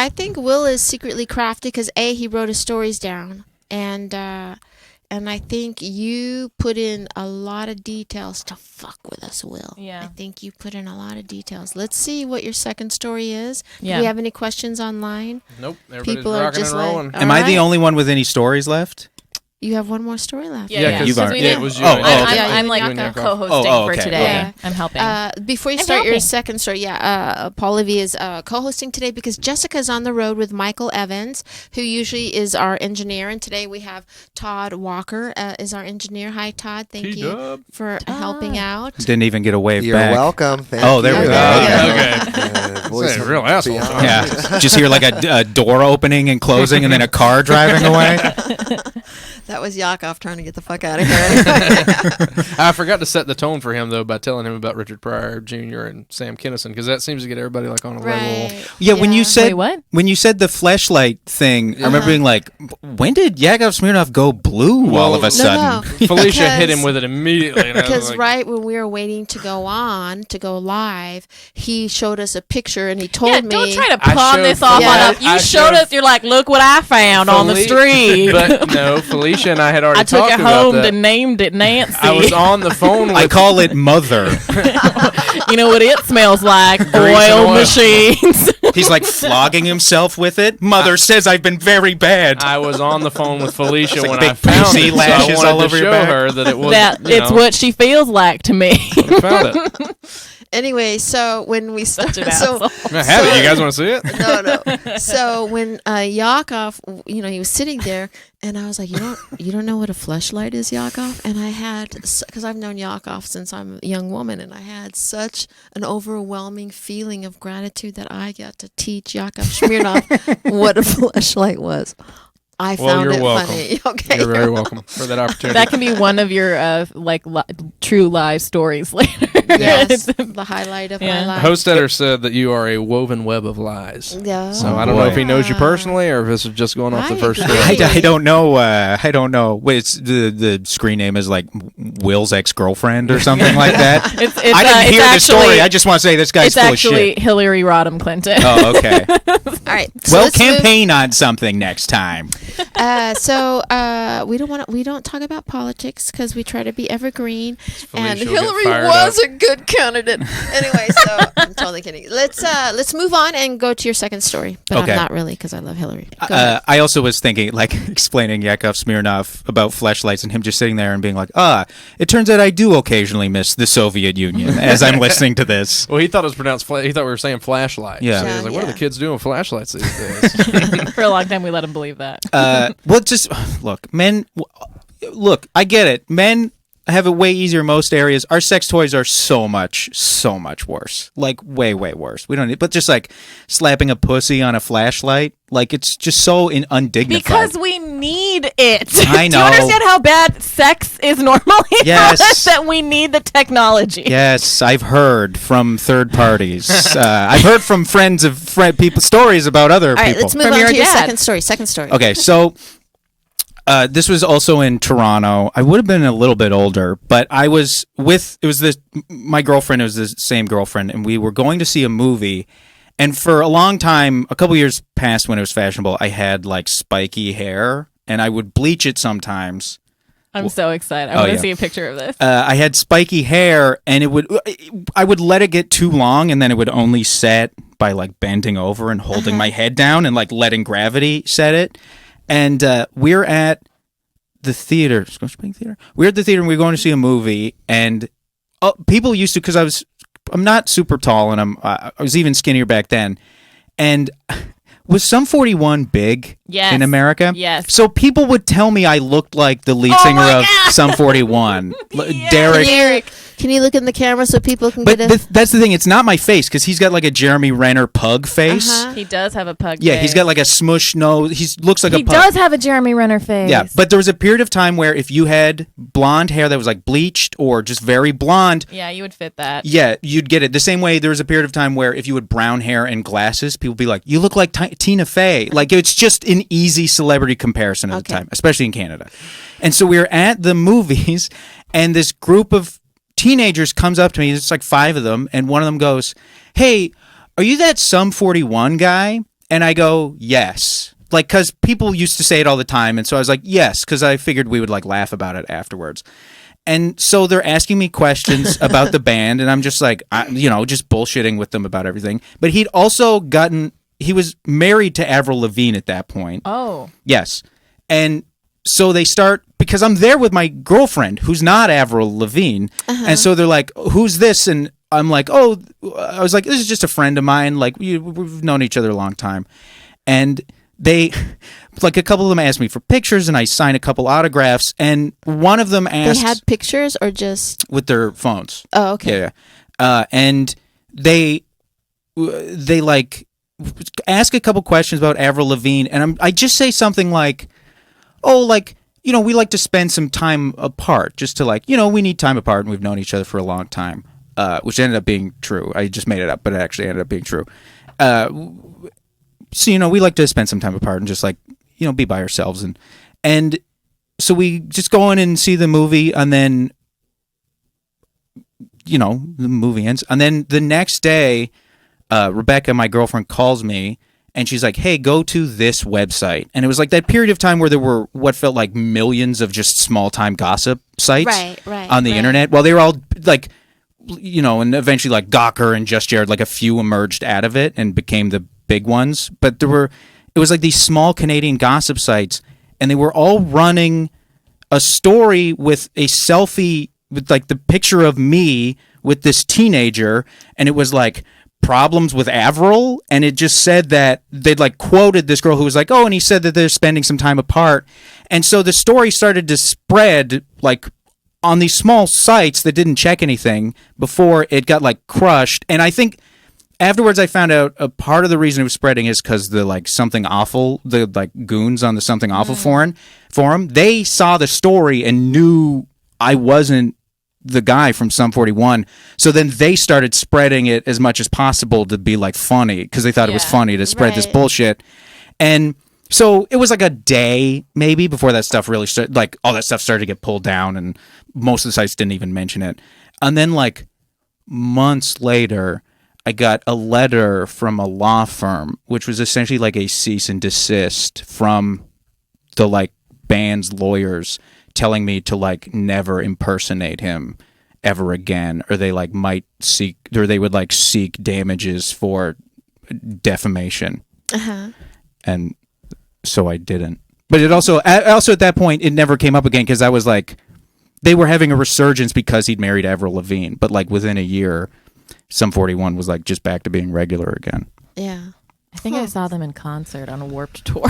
[SPEAKER 1] think Will is secretly crafty because he wrote his stories down, and I think you put in a lot of details to fuck with us, Will.
[SPEAKER 2] Yeah.
[SPEAKER 1] I think you put in a lot of details. Let's see what your second story is.
[SPEAKER 2] Yeah.
[SPEAKER 1] Do we have any questions online?
[SPEAKER 4] Nope. Everybody's
[SPEAKER 1] People are
[SPEAKER 4] rocking
[SPEAKER 1] just
[SPEAKER 4] and
[SPEAKER 1] like,
[SPEAKER 4] rolling.
[SPEAKER 1] all
[SPEAKER 5] Am I the
[SPEAKER 1] right.
[SPEAKER 5] only one with any stories left?
[SPEAKER 1] You have one more story left.
[SPEAKER 2] Yeah,
[SPEAKER 4] because
[SPEAKER 5] you've already-
[SPEAKER 2] we
[SPEAKER 4] yeah,
[SPEAKER 2] did.
[SPEAKER 4] it was you.
[SPEAKER 5] Oh,
[SPEAKER 4] and
[SPEAKER 5] oh,
[SPEAKER 4] Yakov.
[SPEAKER 5] okay.
[SPEAKER 2] I'm
[SPEAKER 4] You and
[SPEAKER 2] like
[SPEAKER 4] Yakov.
[SPEAKER 2] co-hosting
[SPEAKER 5] Oh,
[SPEAKER 2] for
[SPEAKER 5] okay,
[SPEAKER 2] today.
[SPEAKER 1] okay.
[SPEAKER 2] I'm helping.
[SPEAKER 1] Before you
[SPEAKER 2] I'm
[SPEAKER 1] start your
[SPEAKER 2] helping.
[SPEAKER 1] second story, Paul Levy is co-hosting today because Jessica's on the road with Michael Evans, who usually is our engineer, and today we have Todd Walker is our engineer. Hi, Todd. Thank you
[SPEAKER 4] T-Dub.
[SPEAKER 1] for helping out.
[SPEAKER 5] Didn't even get a wave
[SPEAKER 6] You're
[SPEAKER 5] back.
[SPEAKER 6] welcome. Thank
[SPEAKER 5] Oh, there
[SPEAKER 6] you.
[SPEAKER 5] we go.
[SPEAKER 4] Okay.
[SPEAKER 6] Voice
[SPEAKER 4] Say,
[SPEAKER 6] of
[SPEAKER 4] real asshole.
[SPEAKER 6] beyond.
[SPEAKER 5] Yeah, just hear like a door opening and closing, and then a car driving away.
[SPEAKER 1] That was Yakov trying to get the fuck out of here.
[SPEAKER 4] I forgot to set the tone for him though by telling him about Richard Pryor Jr. and Sam Kinison because that seems to get everybody like on a level.
[SPEAKER 1] Right.
[SPEAKER 5] Yeah, when you said
[SPEAKER 2] Wait, what?
[SPEAKER 5] when you said the fleshlight thing, I remember being like, when did Yakov Smirnoff go blue all of a sudden?
[SPEAKER 4] Felicia hit him
[SPEAKER 1] Because-
[SPEAKER 4] with it immediately. And I was
[SPEAKER 1] Because
[SPEAKER 4] like,
[SPEAKER 1] right when we were waiting to go live, he showed us a picture and he told
[SPEAKER 2] Yeah,
[SPEAKER 1] me.
[SPEAKER 2] don't try to
[SPEAKER 4] I
[SPEAKER 2] pawn
[SPEAKER 4] showed
[SPEAKER 2] this off
[SPEAKER 1] Felicia-
[SPEAKER 2] on us. You
[SPEAKER 4] I
[SPEAKER 2] showed
[SPEAKER 4] showed
[SPEAKER 2] us. You're like, look what I found on the street.
[SPEAKER 4] But no, Felicia and I had already
[SPEAKER 2] I took
[SPEAKER 4] talked
[SPEAKER 2] it
[SPEAKER 4] about
[SPEAKER 2] home
[SPEAKER 4] that.
[SPEAKER 2] and named it Nancy.
[SPEAKER 4] I was on the phone with
[SPEAKER 5] I call it mother.
[SPEAKER 2] You know what it smells like?
[SPEAKER 4] Grease and
[SPEAKER 2] Oil
[SPEAKER 4] oil.
[SPEAKER 2] machines.
[SPEAKER 5] He's like flogging himself with it. Mother says I've been very bad.
[SPEAKER 4] I was on the phone with Felicia
[SPEAKER 5] It's like
[SPEAKER 4] when
[SPEAKER 5] big
[SPEAKER 4] I found
[SPEAKER 5] pussy
[SPEAKER 4] it,
[SPEAKER 5] lashes
[SPEAKER 4] so I wanted
[SPEAKER 5] all
[SPEAKER 4] to
[SPEAKER 5] over your
[SPEAKER 4] show
[SPEAKER 5] back.
[SPEAKER 4] her that it was
[SPEAKER 2] That
[SPEAKER 4] you
[SPEAKER 2] it's
[SPEAKER 4] know,
[SPEAKER 2] what she feels like to me.
[SPEAKER 4] I found it.
[SPEAKER 1] Anyway, so when we
[SPEAKER 2] Such
[SPEAKER 1] started,
[SPEAKER 2] an
[SPEAKER 1] so
[SPEAKER 2] asshole.
[SPEAKER 4] I have it. You guys want to see it?
[SPEAKER 1] no. So when Yakov, he was sitting there, and I was like, you don't know what a fleshlight is, Yakov? And I had, because I've known Yakov since I'm a young woman, and I had such an overwhelming feeling of gratitude that I got to teach Yakov Smirnoff what a fleshlight was. I found
[SPEAKER 4] you're
[SPEAKER 1] it
[SPEAKER 4] welcome.
[SPEAKER 1] funny. Okay,
[SPEAKER 4] You're very welcome for that opportunity.
[SPEAKER 2] That can be one of your true live stories later.
[SPEAKER 1] Yes, the highlight of my life.
[SPEAKER 4] Hostetter said that you are a woven web of lies.
[SPEAKER 1] Yeah.
[SPEAKER 4] So I don't know if he knows you personally or if this is just going off the first story.
[SPEAKER 5] I don't know. I don't know. Wait, it's the screen name is like Will's ex-girlfriend or something like that. I didn't hear the story. I just want to say this guy's full of shit.
[SPEAKER 2] It's actually Hillary Rodham Clinton.
[SPEAKER 5] Oh, okay.
[SPEAKER 1] All right. So
[SPEAKER 5] Well,
[SPEAKER 1] let's move-
[SPEAKER 5] campaign on something next time.
[SPEAKER 1] We don't talk about politics because we try to be evergreen. And
[SPEAKER 4] Felicia will get
[SPEAKER 1] Hillary
[SPEAKER 4] fired
[SPEAKER 1] was
[SPEAKER 4] up.
[SPEAKER 1] a good candidate. Anyway, so I'm totally kidding. Let's move on and go to your second story. But
[SPEAKER 5] Okay.
[SPEAKER 1] I'm not really because I love Hillary. Go ahead.
[SPEAKER 5] I also was thinking, like, explaining Yakov Smirnoff about fleshlights and him just sitting there and being like, it turns out I do occasionally miss the Soviet Union as I'm listening to this.
[SPEAKER 4] Well, he thought it was pronounced. He thought we were saying flashlight.
[SPEAKER 5] Yeah.
[SPEAKER 4] So he was like, "What are
[SPEAKER 1] Yeah.
[SPEAKER 4] the kids doing with flashlights these days?"
[SPEAKER 2] For a long time, we let him believe that.
[SPEAKER 5] Well, just look, men. Look, I get it. Men have it way easier in most areas. Our sex toys are so much worse. Like way worse. We don't need, but just like slapping a pussy on a flashlight, like it's just so undignified.
[SPEAKER 2] Because we need it.
[SPEAKER 5] I
[SPEAKER 2] Do you
[SPEAKER 5] know.
[SPEAKER 2] understand how bad sex is normally?
[SPEAKER 5] Yes.
[SPEAKER 2] For us, that we need the technology.
[SPEAKER 5] Yes, I've heard from third parties. I've heard from friends of people stories about other
[SPEAKER 1] All right,
[SPEAKER 5] people.
[SPEAKER 1] let's move
[SPEAKER 2] From
[SPEAKER 1] on
[SPEAKER 2] your
[SPEAKER 1] to your
[SPEAKER 2] dad.
[SPEAKER 1] second story.
[SPEAKER 5] Okay, so this was also in Toronto. I would have been a little bit older, but I was with my girlfriend. It was the same girlfriend, and we were going to see a movie. And for a long time, a couple years past when it was fashionable, I had like spiky hair, and I would bleach it sometimes.
[SPEAKER 2] I'm so excited. I want to
[SPEAKER 5] yeah.
[SPEAKER 2] see a picture of this.
[SPEAKER 5] I had spiky hair, and I would let it get too long, and then it would only set by like bending over and holding my head down and like letting gravity set it. And we're at the theater. Scotiabank Theater. We're at the theater, and we're going to see a movie. And people used to, because I'm not super tall, and I was even skinnier back then. And was Sum 41 big
[SPEAKER 2] Yes.
[SPEAKER 5] in America?
[SPEAKER 2] Yes.
[SPEAKER 5] So people would tell me I looked like the lead singer of Sum 41, Derek.
[SPEAKER 1] Can you look in the camera so people can
[SPEAKER 5] But
[SPEAKER 1] get a...
[SPEAKER 5] that's the thing. It's not my face because he's got like a Jeremy Renner pug face.
[SPEAKER 1] Uh-huh.
[SPEAKER 2] He does have a pug
[SPEAKER 5] Yeah,
[SPEAKER 2] face.
[SPEAKER 5] he's got like a smush nose. He looks like a
[SPEAKER 2] He
[SPEAKER 5] pug.
[SPEAKER 2] does have a Jeremy Renner face.
[SPEAKER 5] Yeah, but there was a period of time where if you had blonde hair that was like bleached or just very blonde,
[SPEAKER 2] Yeah, you would fit that.
[SPEAKER 5] yeah, you'd get it. The same way there was a period of time where if you had brown hair and glasses, people would be like, you look like Tina Fey. Like it's just an easy celebrity comparison at the time, especially in Canada. And so we were at the movies and this group of teenagers comes up to me. It's like 5 of them. And one of them goes, "Hey, are you that Sum 41 guy?" And I go, "Yes." Like, because people used to say it all the time. And so I was like, "Yes," because I figured we would like laugh about it afterwards. And so they're asking me questions about the band. And I'm just like, just bullshitting with them about everything. But he was married to Avril Lavigne at that point.
[SPEAKER 2] Oh.
[SPEAKER 5] Yes. And so they start, because I'm there with my girlfriend who's not Avril Lavigne. And so they're like, "Who's this?" And I'm like, I was like, "This is just a friend of mine. Like we've known each other a long time." And they, like a couple of them asked me for pictures and I signed a couple autographs. And one of them
[SPEAKER 1] They
[SPEAKER 5] asked
[SPEAKER 1] had pictures or just...
[SPEAKER 5] with their phones.
[SPEAKER 1] Oh, okay.
[SPEAKER 5] Yeah. And they like ask a couple questions about Avril Lavigne. And I just say something like, we like to spend some time apart just to like, we need time apart and we've known each other for a long time, which ended up being true. I just made it up, but it actually ended up being true. So, we like to spend some time apart and just like, be by ourselves. And so we just go in and see the movie and then, the movie ends. And then the next day, Rebecca, my girlfriend, calls me. And she's like, "Hey, go to this website." And it was like that period of time where there were what felt like millions of just small-time gossip sites on the internet. Well, they were all like, and eventually like Gawker and Just Jared, like a few emerged out of it and became the big ones. But it was like these small Canadian gossip sites, and they were all running a story with a selfie with like the picture of me with this teenager, and it was like problems with Avril, and it just said that they'd like quoted this girl who was like, oh, and he said that they're spending some time apart. And so the story started to spread like on these small sites that didn't check anything before it got like crushed. And I think afterwards I found out a part of the reason it was spreading is because the like Something Awful, the like goons on the Something Awful forum, they saw the story and knew I wasn't the guy from Sum 41. So then they started spreading it as much as possible to be like funny, because they thought it was funny to spread this bullshit. And so it was like a day maybe before that stuff really started, like all that stuff started to get pulled down, and most of the sites didn't even mention it. And then like months later, I got a letter from a law firm, which was essentially like a cease and desist from the like band's lawyers, telling me to like never impersonate him ever again, or they like might seek, or they would like seek damages for defamation. And so I didn't. But it also at that point it never came up again, because I was like, they were having a resurgence because he'd married Avril Lavigne, but like within a year, Sum 41 was like just back to being regular again.
[SPEAKER 1] Yeah.
[SPEAKER 2] I think I saw them in concert on a Warped tour.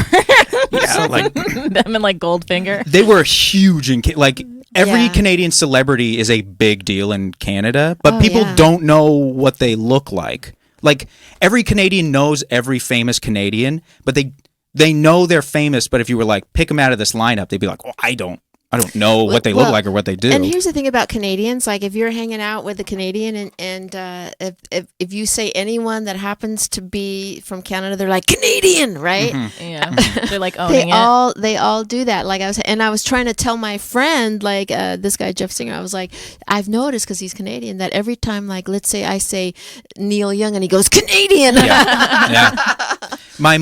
[SPEAKER 5] Yeah, like
[SPEAKER 2] them and like Goldfinger.
[SPEAKER 5] they were huge in like every
[SPEAKER 1] Yeah.
[SPEAKER 5] Canadian celebrity is a big deal in Canada, but
[SPEAKER 1] Oh,
[SPEAKER 5] people
[SPEAKER 1] yeah.
[SPEAKER 5] don't know what they look like. Like every Canadian knows every famous Canadian, but they know they're famous. But if you were like pick them out of this lineup, they'd be like, "Oh, I don't know what they look
[SPEAKER 1] Well,
[SPEAKER 5] like or what they do."
[SPEAKER 1] And here's the thing about Canadians: like, if you're hanging out with a Canadian, and if you say anyone that happens to be from Canada, they're like Canadian, right?
[SPEAKER 2] Yeah, they're like owning
[SPEAKER 1] They all do that. Like I was trying to tell my friend, like this guy Jeff Singer, I was like, I've noticed, because he's Canadian, that every time, like, let's say I say Neil Young and he goes Canadian.
[SPEAKER 5] Yeah. My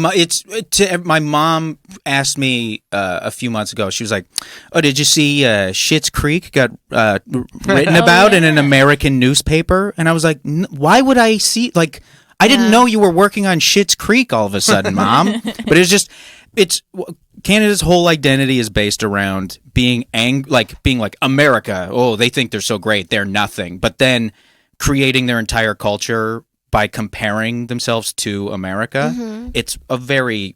[SPEAKER 5] mom asked me a few months ago. She was like, "Oh, did you see Schitt's Creek got written about in an American newspaper?" And I was like, "Why would I see? Like, I didn't know you were working on Schitt's Creek all of a sudden, Mom." But it's Canada's whole identity is based around being being like America. Oh, they think they're so great. They're nothing. But then creating their entire culture by comparing themselves to America. It's a very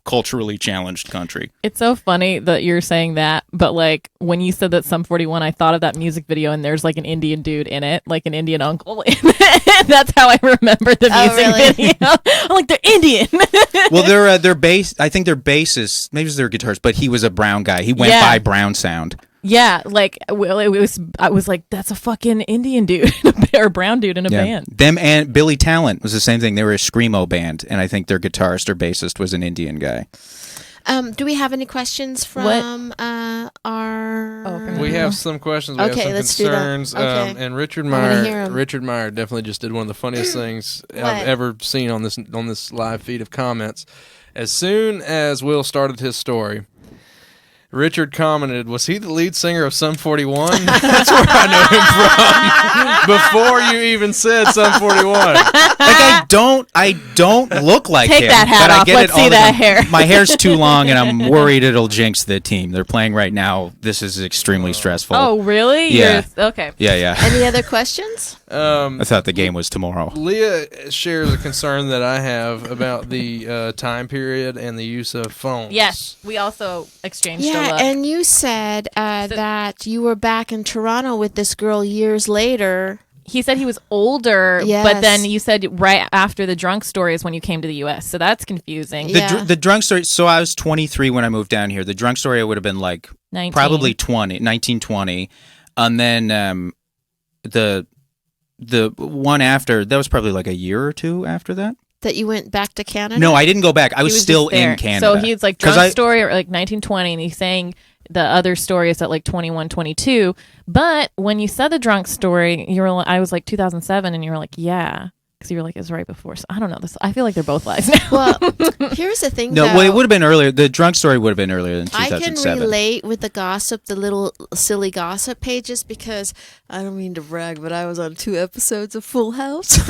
[SPEAKER 5] culturally challenged country.
[SPEAKER 2] It's so funny that you're saying that, but like when you said that Sum 41, I thought of that music video, and there's like an Indian dude in it, like an Indian uncle in it. That's how I remember the music video. I'm like, they're Indian.
[SPEAKER 5] Well, their bass, I think their bassist, maybe it's their guitarist, but he was a brown guy. He went by Brown Sound.
[SPEAKER 2] Yeah, like I was like, that's a fucking Indian dude or brown dude in a band.
[SPEAKER 5] Them and Billy Talent was the same thing. They were a screamo band, and I think their guitarist or bassist was an Indian guy.
[SPEAKER 1] Do we have any questions from our?
[SPEAKER 4] We have some questions. We have some
[SPEAKER 1] let's do that.
[SPEAKER 4] concerns.
[SPEAKER 1] Okay.
[SPEAKER 4] And Richard
[SPEAKER 1] wanna hear 'em.
[SPEAKER 4] Meyer definitely just did one of the funniest things I've ever seen on this live feed of comments. As soon as Will started his story, Richard commented, "Was he the lead singer of Sum 41? That's where I know him from." Before you even said Sum 41.
[SPEAKER 5] Like I don't look like
[SPEAKER 2] Take
[SPEAKER 5] him.
[SPEAKER 2] that hat
[SPEAKER 5] but I
[SPEAKER 2] off.
[SPEAKER 5] get
[SPEAKER 2] Let's
[SPEAKER 5] it all
[SPEAKER 2] see
[SPEAKER 5] the
[SPEAKER 2] that
[SPEAKER 5] time.
[SPEAKER 2] hair.
[SPEAKER 5] My hair's too long, and I'm worried it'll jinx the team. They're playing right now. This is extremely stressful.
[SPEAKER 2] Oh, really?
[SPEAKER 5] Yeah.
[SPEAKER 2] Okay.
[SPEAKER 5] Yeah.
[SPEAKER 1] Any other questions?
[SPEAKER 5] I thought the game was tomorrow.
[SPEAKER 4] Leah shares a concern that I have about the time period and the use of phones.
[SPEAKER 2] Yes, we also exchanged a
[SPEAKER 1] Yeah,
[SPEAKER 2] look.
[SPEAKER 1] and you said that you were back in Toronto with this girl years later.
[SPEAKER 2] He said he was older,
[SPEAKER 1] Yes.
[SPEAKER 2] but then you said right after the drunk story is when you came to the U.S., so that's confusing.
[SPEAKER 1] Yeah.
[SPEAKER 5] The drunk story. So I was 23 when I moved down here. The drunk story I would have been like
[SPEAKER 2] 19.
[SPEAKER 5] probably 19, 20. And then the one after, that was probably like a year or two after that.
[SPEAKER 1] That you went back to Canada?
[SPEAKER 5] No, I didn't go back. I
[SPEAKER 2] He
[SPEAKER 5] was
[SPEAKER 2] just
[SPEAKER 5] still
[SPEAKER 2] there.
[SPEAKER 5] in Canada.
[SPEAKER 2] So he's like
[SPEAKER 5] 'Cause
[SPEAKER 2] drunk story or like 1920, and he's saying the other story is at like 21, 22. But when you said the drunk story, I was like 2007, and you were like, yeah. Because you were like, it's right before. So I don't know. I feel like they're both lies now.
[SPEAKER 1] Well, here's the thing,
[SPEAKER 5] No,
[SPEAKER 1] though.
[SPEAKER 5] well, it would have been earlier. The drunk story would have been earlier than
[SPEAKER 1] I
[SPEAKER 5] 2007.
[SPEAKER 1] can relate with the gossip, the little silly gossip pages, because I don't mean to brag, but I was on 2 episodes of Full House.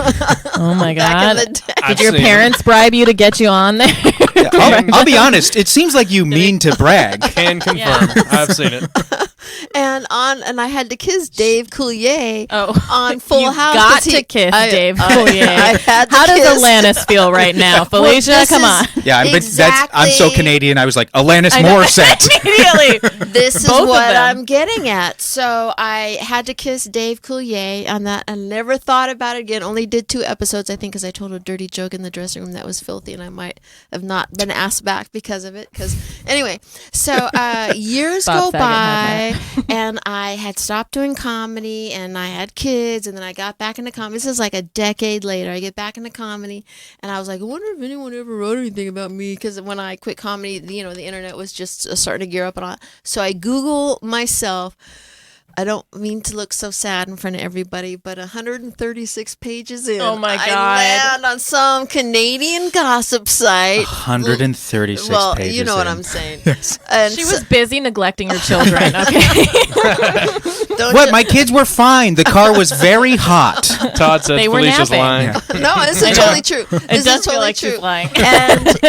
[SPEAKER 2] Oh my
[SPEAKER 1] Back
[SPEAKER 2] God.
[SPEAKER 1] in the day.
[SPEAKER 4] I've
[SPEAKER 2] Did your
[SPEAKER 4] seen
[SPEAKER 2] parents bribe you to get you on there?
[SPEAKER 5] I'll be honest. It seems like you mean to brag.
[SPEAKER 4] Can confirm.
[SPEAKER 2] Yeah.
[SPEAKER 4] I've seen it.
[SPEAKER 1] and I had to kiss Dave Coulier on Full
[SPEAKER 2] you
[SPEAKER 1] House.
[SPEAKER 2] got
[SPEAKER 1] 'cause
[SPEAKER 2] to kiss Dave
[SPEAKER 1] I
[SPEAKER 2] Coulier.
[SPEAKER 1] had to
[SPEAKER 2] How
[SPEAKER 1] kiss.
[SPEAKER 2] does Alanis feel right now, Felicia?
[SPEAKER 1] this
[SPEAKER 2] Come
[SPEAKER 1] is-
[SPEAKER 2] on.
[SPEAKER 5] Yeah, but I'm so
[SPEAKER 1] Exactly.
[SPEAKER 5] Canadian. I was like, Alanis
[SPEAKER 2] I know.
[SPEAKER 5] Morissette.
[SPEAKER 2] Immediately.
[SPEAKER 1] This is
[SPEAKER 2] Both of
[SPEAKER 1] what
[SPEAKER 2] them.
[SPEAKER 1] I'm getting at. So I had to kiss Dave Coulier on that. I never thought about it again. Only did 2 episodes, I think, because I told a dirty joke in the dressing room that was filthy, and I might have not been asked back because of it. Because anyway, so years
[SPEAKER 2] Bob
[SPEAKER 1] go
[SPEAKER 2] Saget had
[SPEAKER 1] by, and I had stopped doing comedy, and I had kids, and then I got back into comedy. This is like a decade later. I get back into comedy, and I was like, I wonder if anyone ever wrote anything about me. Because when I quit comedy, the internet was just starting to gear up and all. So I Google myself. I don't mean to look so sad in front of everybody, but 136 pages in,
[SPEAKER 2] Oh my God.
[SPEAKER 1] I land on some Canadian gossip site.
[SPEAKER 5] 136
[SPEAKER 1] well,
[SPEAKER 5] pages.
[SPEAKER 1] you know what
[SPEAKER 5] in.
[SPEAKER 1] I'm saying. And
[SPEAKER 2] She
[SPEAKER 1] so-
[SPEAKER 2] was busy neglecting her children, okay?
[SPEAKER 1] don't
[SPEAKER 5] What?
[SPEAKER 1] you-
[SPEAKER 5] My kids were fine. The car was very hot.
[SPEAKER 4] Todd said
[SPEAKER 2] They were
[SPEAKER 4] Felicia's
[SPEAKER 2] napping.
[SPEAKER 4] lying.
[SPEAKER 1] No, this
[SPEAKER 2] I
[SPEAKER 1] is
[SPEAKER 2] know.
[SPEAKER 1] totally true.
[SPEAKER 2] It
[SPEAKER 1] This
[SPEAKER 2] does
[SPEAKER 1] is
[SPEAKER 2] feel
[SPEAKER 1] totally
[SPEAKER 2] like
[SPEAKER 1] true.
[SPEAKER 2] she's lying.
[SPEAKER 1] And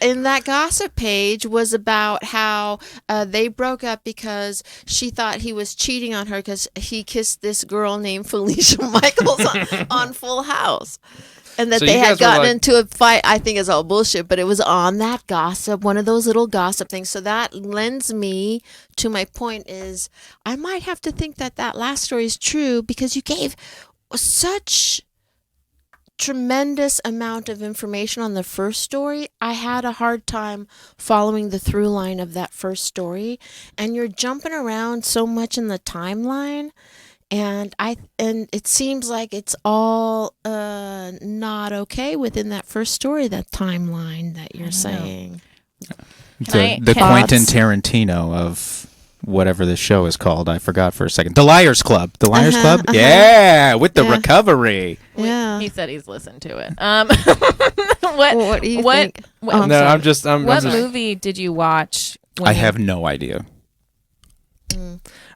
[SPEAKER 1] in that gossip page was about how they broke up because she thought he was cheating on her because he kissed this girl named Felicia Michaels on Full House. And that
[SPEAKER 4] So
[SPEAKER 1] they
[SPEAKER 4] you
[SPEAKER 1] had
[SPEAKER 4] guys were
[SPEAKER 1] gotten
[SPEAKER 4] like-
[SPEAKER 1] into a fight. I think it's all bullshit, but it was on that gossip, one of those little gossip things. So that lends me to my point is I might have to think that last story is true because you gave such tremendous amount of information on the first story. I had a hard time following the through line of that first story, and you're jumping around so much in the timeline, and it seems like it's all not okay within that first story, that timeline that you're saying.
[SPEAKER 5] The
[SPEAKER 2] Can-
[SPEAKER 5] Quentin Tarantino of whatever this show is called. I forgot for a second. The Liars Club. The Liars Club? Yeah, with the
[SPEAKER 1] Yeah.
[SPEAKER 5] recovery.
[SPEAKER 1] Yeah.
[SPEAKER 2] He said he's listened to it.
[SPEAKER 1] What do you think?
[SPEAKER 2] What,
[SPEAKER 1] Oh, I'm
[SPEAKER 4] No,
[SPEAKER 1] sorry.
[SPEAKER 4] I'm just. I'm
[SPEAKER 2] what
[SPEAKER 4] just.
[SPEAKER 2] movie did you watch? when
[SPEAKER 5] I
[SPEAKER 2] you-
[SPEAKER 5] have no idea.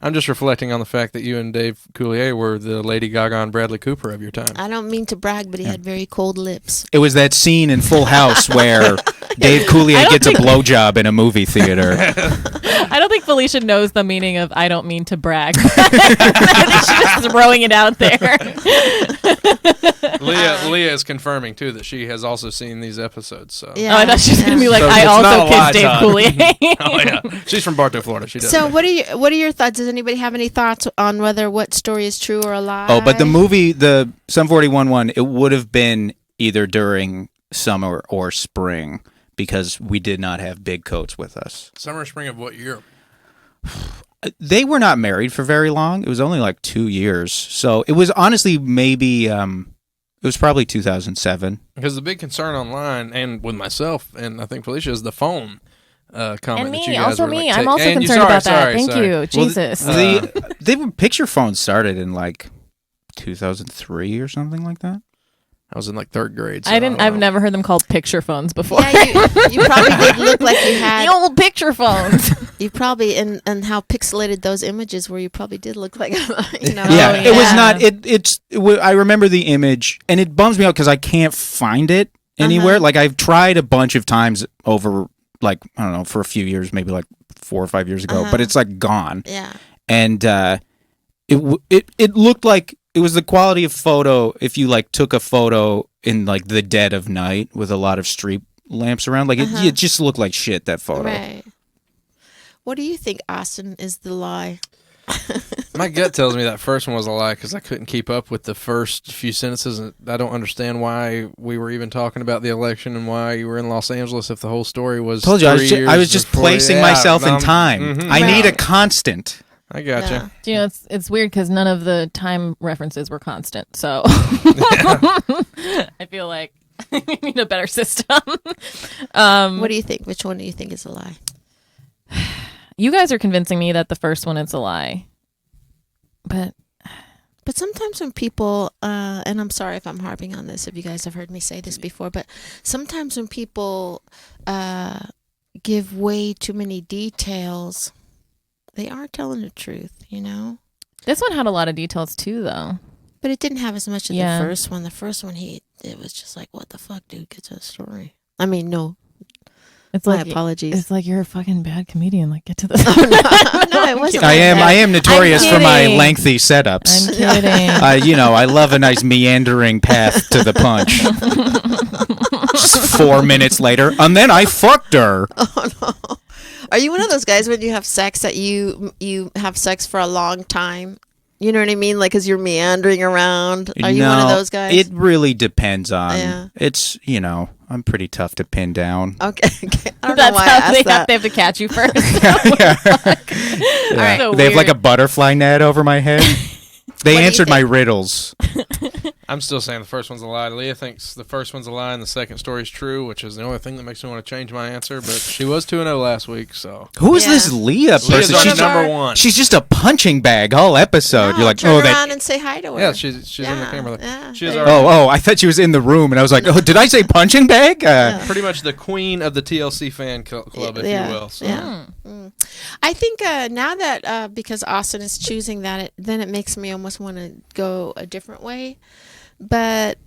[SPEAKER 4] I'm just reflecting on the fact that you and Dave Coulier were the Lady Gaga and Bradley Cooper of your time.
[SPEAKER 1] I don't mean to brag, but he had very cold lips.
[SPEAKER 5] It was that scene in Full House where Dave
[SPEAKER 2] I
[SPEAKER 5] Coulier
[SPEAKER 2] don't
[SPEAKER 5] gets a
[SPEAKER 2] think-
[SPEAKER 5] blowjob in a movie theater.
[SPEAKER 2] I don't think Felicia knows the meaning of "I don't mean to brag." I think she's just throwing it out there.
[SPEAKER 4] Leah is confirming too that she has also seen these episodes. So.
[SPEAKER 1] Yeah.
[SPEAKER 2] Oh, I thought she was gonna be like,
[SPEAKER 4] So
[SPEAKER 2] "I
[SPEAKER 4] it's not
[SPEAKER 2] also
[SPEAKER 4] a lie,
[SPEAKER 2] kissed Dave
[SPEAKER 4] Todd.
[SPEAKER 2] Coulier."
[SPEAKER 4] Oh yeah, she's from Bartow, Florida. She does.
[SPEAKER 1] So what are your thoughts? Does anybody have any thoughts on whether what story is true or a lie?
[SPEAKER 5] Oh, but the movie, the Sum 41 one, it would have been either during summer or spring because we did not have big coats with us.
[SPEAKER 4] Summer, spring of what year?
[SPEAKER 5] They were not married for very long. It was only like 2 years. So it was honestly maybe, it was probably 2007.
[SPEAKER 4] Because the big concern online and with myself and I think Felicia is the phone comment
[SPEAKER 2] And
[SPEAKER 4] that you
[SPEAKER 2] me,
[SPEAKER 4] guys
[SPEAKER 2] also
[SPEAKER 4] were,
[SPEAKER 2] me.
[SPEAKER 4] like,
[SPEAKER 2] I'm also
[SPEAKER 4] and you-
[SPEAKER 2] concerned about
[SPEAKER 4] sorry,
[SPEAKER 2] that. Thank
[SPEAKER 4] sorry.
[SPEAKER 2] you, Jesus.
[SPEAKER 5] They were picture phones started in like 2003 or something like that.
[SPEAKER 4] I was in like third grade. So
[SPEAKER 2] I didn't.
[SPEAKER 4] don't
[SPEAKER 2] I've
[SPEAKER 4] know.
[SPEAKER 2] never heard them called picture phones before.
[SPEAKER 1] Yeah, you probably did look like you had.
[SPEAKER 2] the old picture phones.
[SPEAKER 1] You probably and how pixelated those images were. You probably did look like you know.
[SPEAKER 5] Yeah, it was
[SPEAKER 2] yeah.
[SPEAKER 5] not. I remember the image, and it bums me out because I can't find it anywhere. Like I've tried a bunch of times over, like I don't know, for a few years, maybe like 4 or 5 years ago, but it's like gone.
[SPEAKER 1] Yeah.
[SPEAKER 5] And it looked like it was the quality of photo if you like took a photo in like the dead of night with a lot of street lamps around. Like it just looked like shit, that photo.
[SPEAKER 1] Right. What do you think, Austin, is the lie?
[SPEAKER 4] My gut tells me that first one was a lie because I couldn't keep up with the first few sentences, and I don't understand why we were even talking about the election and why you were in Los Angeles if the whole story was.
[SPEAKER 5] Told you I
[SPEAKER 4] 3
[SPEAKER 5] was,
[SPEAKER 4] years
[SPEAKER 5] I was just
[SPEAKER 4] before-
[SPEAKER 5] placing
[SPEAKER 4] Yeah,
[SPEAKER 5] myself in
[SPEAKER 4] I'm-
[SPEAKER 5] time.
[SPEAKER 4] mhm.
[SPEAKER 5] I need a
[SPEAKER 1] Right.
[SPEAKER 5] constant.
[SPEAKER 4] I gotcha.
[SPEAKER 1] Yeah.
[SPEAKER 2] You know, it's weird because none of the time references were constant. So I feel like we need a better system.
[SPEAKER 1] What do you think? Which one do you think is a lie?
[SPEAKER 2] You guys are convincing me that the first one is a lie, but
[SPEAKER 1] But sometimes when people, and I'm sorry if I'm harping on this, if you guys have heard me say this before, but sometimes when people give way too many details, they are telling the truth, you know?
[SPEAKER 2] this one had a lot of details too, though.
[SPEAKER 1] But it didn't have as much as
[SPEAKER 2] Yeah.
[SPEAKER 1] the first one. The first one, it was just like, what the fuck, dude? Get to the story. I mean, no.
[SPEAKER 2] It's
[SPEAKER 1] My
[SPEAKER 2] like
[SPEAKER 1] apologies.
[SPEAKER 2] It's like you're a fucking bad comedian. Like, get to the.
[SPEAKER 1] No, it wasn't.
[SPEAKER 5] I
[SPEAKER 1] like that.
[SPEAKER 5] am notorious for my
[SPEAKER 2] kidding.
[SPEAKER 5] lengthy setups.
[SPEAKER 2] I'm kidding.
[SPEAKER 5] You know, I love a nice meandering path to the punch. Just 4 minutes later, and then I fucked her.
[SPEAKER 1] Oh no. Are you one of those guys when you have sex that you have sex for a long time? You know what I mean? Like, because you're meandering around. Are you one of those guys?
[SPEAKER 5] It really depends on.
[SPEAKER 1] Yeah.
[SPEAKER 5] It's, you know, I'm pretty tough to pin down.
[SPEAKER 1] Okay. I don't know
[SPEAKER 2] That's
[SPEAKER 1] why I
[SPEAKER 2] how
[SPEAKER 1] asked that.
[SPEAKER 2] they have to catch you first.
[SPEAKER 5] Yeah.
[SPEAKER 2] right. So
[SPEAKER 5] They have like a
[SPEAKER 2] weird.
[SPEAKER 5] butterfly net over my head. They
[SPEAKER 1] What do you
[SPEAKER 5] answered my
[SPEAKER 1] think?
[SPEAKER 5] riddles.
[SPEAKER 4] I'm still saying the first one's a lie. Leah thinks the first one's a lie and the second story's true, which is the only thing that makes me want to change my answer. But she was 2-0 last week, so
[SPEAKER 5] Who is
[SPEAKER 1] Yeah.
[SPEAKER 5] this Leah
[SPEAKER 4] Leah's
[SPEAKER 5] person?
[SPEAKER 4] our
[SPEAKER 5] She's,
[SPEAKER 4] number one.
[SPEAKER 5] she's just a punching bag all episode.
[SPEAKER 1] No,
[SPEAKER 5] You're like,
[SPEAKER 1] turn
[SPEAKER 5] oh,
[SPEAKER 1] around
[SPEAKER 5] that.
[SPEAKER 1] and say hi to her.
[SPEAKER 4] Yeah, she's in the
[SPEAKER 1] Yeah,
[SPEAKER 4] camera. There.
[SPEAKER 1] yeah.
[SPEAKER 4] She's
[SPEAKER 1] There
[SPEAKER 4] our
[SPEAKER 5] Oh, I thought she was in the room, and I was like, oh, did I say punching bag?
[SPEAKER 4] pretty much the queen of the TLC fan club, if
[SPEAKER 1] Yeah,
[SPEAKER 4] you will. So.
[SPEAKER 1] yeah. I think now that because Austin is choosing that, then it makes me almost want to go a different way. But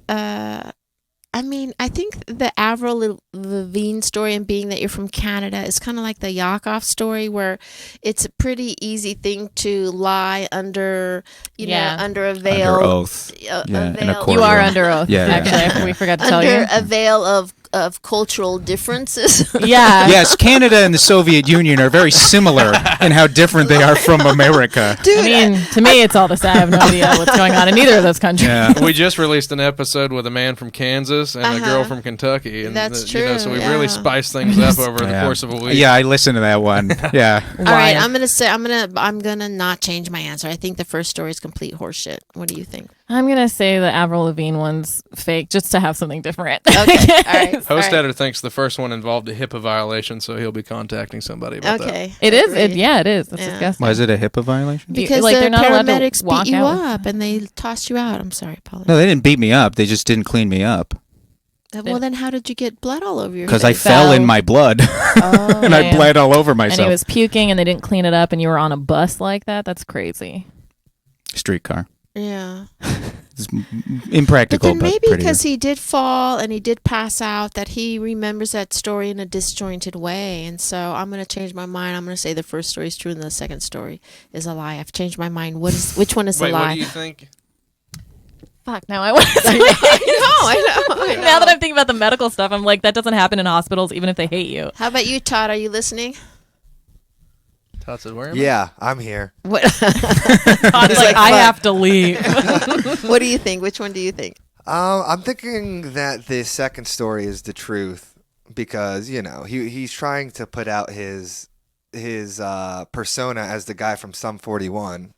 [SPEAKER 1] I mean, I think the Avril Lavigne story and being that you're from Canada is kind of like the Yakov story, where it's a pretty easy thing to lie under,
[SPEAKER 2] Yeah.
[SPEAKER 1] under a veil.
[SPEAKER 5] Under oath.
[SPEAKER 1] A
[SPEAKER 5] Yeah, in a
[SPEAKER 1] veil-
[SPEAKER 5] court.
[SPEAKER 2] You are
[SPEAKER 5] Courtroom.
[SPEAKER 2] under oath.
[SPEAKER 5] Yeah, yeah.
[SPEAKER 2] Actually, we forgot to tell
[SPEAKER 1] under
[SPEAKER 2] you.
[SPEAKER 1] a veil of cultural differences.
[SPEAKER 2] Yeah.
[SPEAKER 5] Yes, Canada and the Soviet Union are very similar in how different they are from America.
[SPEAKER 1] Dude,
[SPEAKER 2] I mean, to me, it's all the same. I have no idea what's going on in either of those countries.
[SPEAKER 5] Yeah.
[SPEAKER 4] We just released an episode with a man from Kansas and a girl
[SPEAKER 1] Uh-huh.
[SPEAKER 4] from Kentucky, and
[SPEAKER 1] That's
[SPEAKER 4] You know, so
[SPEAKER 1] true,
[SPEAKER 4] we
[SPEAKER 1] yeah.
[SPEAKER 4] really spiced things up over the
[SPEAKER 5] Yeah.
[SPEAKER 4] course of a week.
[SPEAKER 5] Yeah, I listened to that one. Yeah.
[SPEAKER 1] All right, I'm gonna not change my answer. I think the first story is complete horseshit. What do you think?
[SPEAKER 2] I'm gonna say the Avril Lavigne one's fake, just to have something different.
[SPEAKER 1] Okay, all right. all right.
[SPEAKER 4] Hostedder thinks the first one involved a HIPAA violation, so he'll be contacting somebody about that.
[SPEAKER 1] Okay,
[SPEAKER 2] It is.
[SPEAKER 1] agreed.
[SPEAKER 2] It is. That's
[SPEAKER 1] Yeah.
[SPEAKER 2] disgusting.
[SPEAKER 5] Why is it a HIPAA violation?
[SPEAKER 1] Because
[SPEAKER 2] like,
[SPEAKER 1] the
[SPEAKER 2] they're not allowed to
[SPEAKER 1] paramedics
[SPEAKER 2] walk
[SPEAKER 1] beat you
[SPEAKER 2] out with-
[SPEAKER 1] up and they tossed you out. I'm sorry, Paula.
[SPEAKER 5] No, they didn't beat me up. They just didn't clean me up.
[SPEAKER 1] Well, then how did you get blood all over your
[SPEAKER 5] Because I
[SPEAKER 1] face?
[SPEAKER 5] fell in
[SPEAKER 2] fell.
[SPEAKER 5] my blood.
[SPEAKER 2] Oh,
[SPEAKER 5] and I
[SPEAKER 2] man.
[SPEAKER 5] bled all over
[SPEAKER 2] And
[SPEAKER 5] myself.
[SPEAKER 2] he was puking, and they didn't clean it up, and you were on a bus like that. That's crazy.
[SPEAKER 5] Streetcar.
[SPEAKER 1] Yeah.
[SPEAKER 5] It's
[SPEAKER 1] But
[SPEAKER 5] impractical,
[SPEAKER 1] then
[SPEAKER 5] but
[SPEAKER 1] maybe
[SPEAKER 5] pretty
[SPEAKER 1] because
[SPEAKER 5] good.
[SPEAKER 1] he did fall and he did pass out, that he remembers that story in a disjointed way. And so I'm going to change my mind. I'm going to say the first story is true and the second story is a lie. I've changed my mind. Which one is
[SPEAKER 4] Wait,
[SPEAKER 1] the
[SPEAKER 4] what
[SPEAKER 1] lie?
[SPEAKER 4] do you think?
[SPEAKER 2] Fuck. Now I want.
[SPEAKER 1] I know.
[SPEAKER 2] Now that I'm thinking about the medical stuff, I'm like, that doesn't happen in hospitals, even if they hate you.
[SPEAKER 1] How about you, Todd? Are you listening?
[SPEAKER 4] Todd said, where am I?
[SPEAKER 6] Yeah, I'm here.
[SPEAKER 1] What?
[SPEAKER 2] Todd's like, I have to leave.
[SPEAKER 1] What do you think? Which one do you think?
[SPEAKER 6] I'm thinking that the second story is the truth because he's trying to put out his persona as the guy from Sum 41.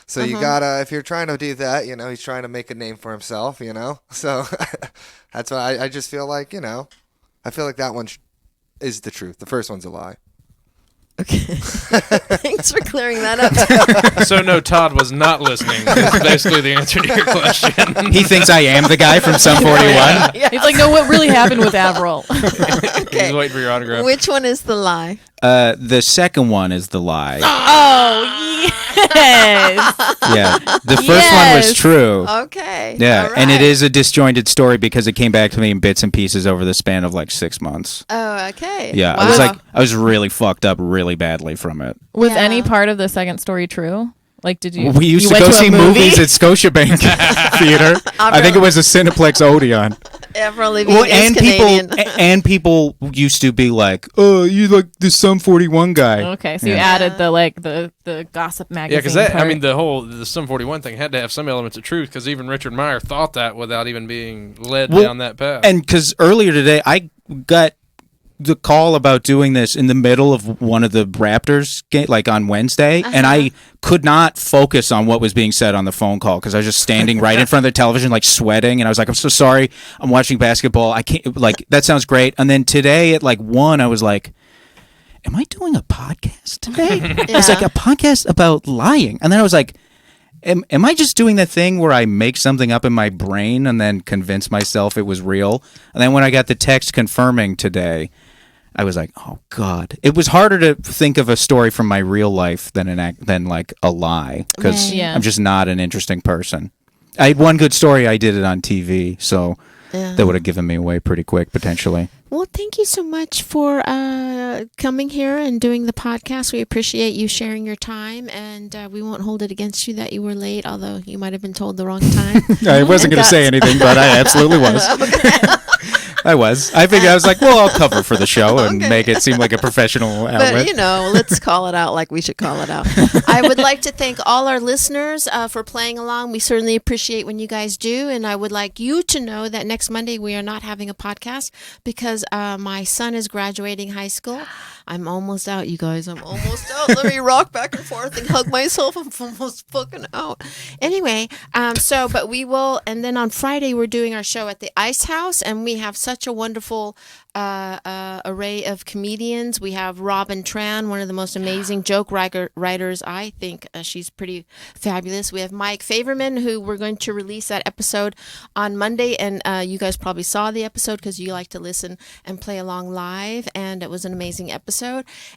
[SPEAKER 6] So you gotta, if you're trying to do that, he's trying to make a name for himself. So that's why I just feel like I feel like that one is the truth. The first one's a lie.
[SPEAKER 1] Okay. Thanks for clearing that up.
[SPEAKER 4] So no, Todd was not listening. That's basically the answer to your question.
[SPEAKER 5] He thinks I am the guy from Sum 41.
[SPEAKER 2] He's like, no, what really happened with Avril?
[SPEAKER 4] He's waiting for your autograph.
[SPEAKER 1] Which one is the lie?
[SPEAKER 5] The second one is the lie.
[SPEAKER 2] Oh, yes.
[SPEAKER 5] Yeah. The first one was
[SPEAKER 2] Yes.
[SPEAKER 5] true.
[SPEAKER 1] Okay.
[SPEAKER 5] Yeah,
[SPEAKER 1] All
[SPEAKER 5] and it
[SPEAKER 1] right.
[SPEAKER 5] is a disjointed story because it came back to me in bits and pieces over the span of like 6 months.
[SPEAKER 1] Oh, okay.
[SPEAKER 5] Yeah,
[SPEAKER 1] Wow.
[SPEAKER 5] I was really fucked up really badly from it.
[SPEAKER 2] Was
[SPEAKER 1] Yeah.
[SPEAKER 2] any part of the second story true? Like, did you?
[SPEAKER 5] We used
[SPEAKER 2] you
[SPEAKER 5] to
[SPEAKER 2] went
[SPEAKER 5] go
[SPEAKER 2] a
[SPEAKER 5] see
[SPEAKER 2] movie?
[SPEAKER 5] movies at Scotiabank Theater. I think it was a Cineplex Odeon.
[SPEAKER 1] Avril Lavigne
[SPEAKER 5] Well,
[SPEAKER 1] is
[SPEAKER 5] and
[SPEAKER 1] Canadian.
[SPEAKER 5] people used to be like, "Oh, you like the Sum 41 guy."
[SPEAKER 2] Okay, so you
[SPEAKER 5] Yeah.
[SPEAKER 2] added the gossip magazine.
[SPEAKER 4] Yeah, because
[SPEAKER 2] part.
[SPEAKER 4] the Sum 41 thing had to have some elements of truth, because even Richard Meyer thought that without even being led
[SPEAKER 5] Well,
[SPEAKER 4] down that path.
[SPEAKER 5] And because earlier today, I got the call about doing this in the middle of one of the Raptors game, like on Wednesday, and I could not focus on what was being said on the phone call because I was just standing right in front of the television, like sweating, and I was like, "I'm so sorry, I'm watching basketball. I can't." Like that sounds great. And then today at like 1, I was like, "Am I doing a podcast today?" I was like, "A podcast about lying," and then I was like. Am I just doing that thing where I make something up in my brain and then convince myself it was real? And then when I got the text confirming today, I was like, "Oh God!" It was harder to think of a story from my real life than like a lie because
[SPEAKER 2] Right. Yeah.
[SPEAKER 5] I'm just not an interesting person. I had one good story. I did it on TV, so
[SPEAKER 1] Yeah.
[SPEAKER 5] that would have given me away pretty quick potentially.
[SPEAKER 1] Well, thank you so much for coming here and doing the podcast. We appreciate you sharing your time, and we won't hold it against you that you were late, although you might have been told the wrong time.
[SPEAKER 5] I wasn't going to say anything, but I absolutely was. I was. I figured I was like, well, I'll cover for the show and make it seem like a professional outlet.
[SPEAKER 1] But, let's call it out like we should call it out. I would like to thank all our listeners for playing along. We certainly appreciate when you guys do. And I would like you to know that next Monday we are not having a podcast because my son is graduating high school. I'm almost out, you guys. I'm almost out. Let me rock back and forth and hug myself. I'm almost fucking out. Anyway, but we will. And then on Friday, we're doing our show at the Ice House. And we have such a wonderful array of comedians. We have Robin Tran, one of the most amazing joke writers. I think she's pretty fabulous. We have Mike Favorman, who we're going to release that episode on Monday. And you guys probably saw the episode because you like to listen and play along live. And it was an amazing episode.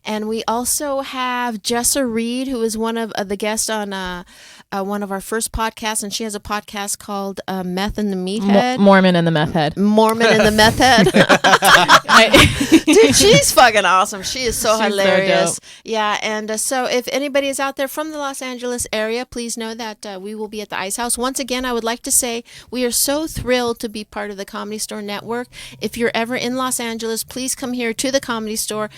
[SPEAKER 1] And we also have Jessa Reed, who is one of the guests on one of our first podcasts. And she has a podcast called Meth and the Meathead.
[SPEAKER 2] Mormon and the Meth Head.
[SPEAKER 1] Mormon and the Meth Head. Dude, she's fucking awesome. She is so hilarious.
[SPEAKER 2] So
[SPEAKER 1] yeah, and so if anybody is out there from the Los Angeles area, please know that we will be at the Ice House. Once again, I would like to say we are so thrilled to be part of the Comedy Store Network. If you're ever in Los Angeles, please come here to the Comedy Store.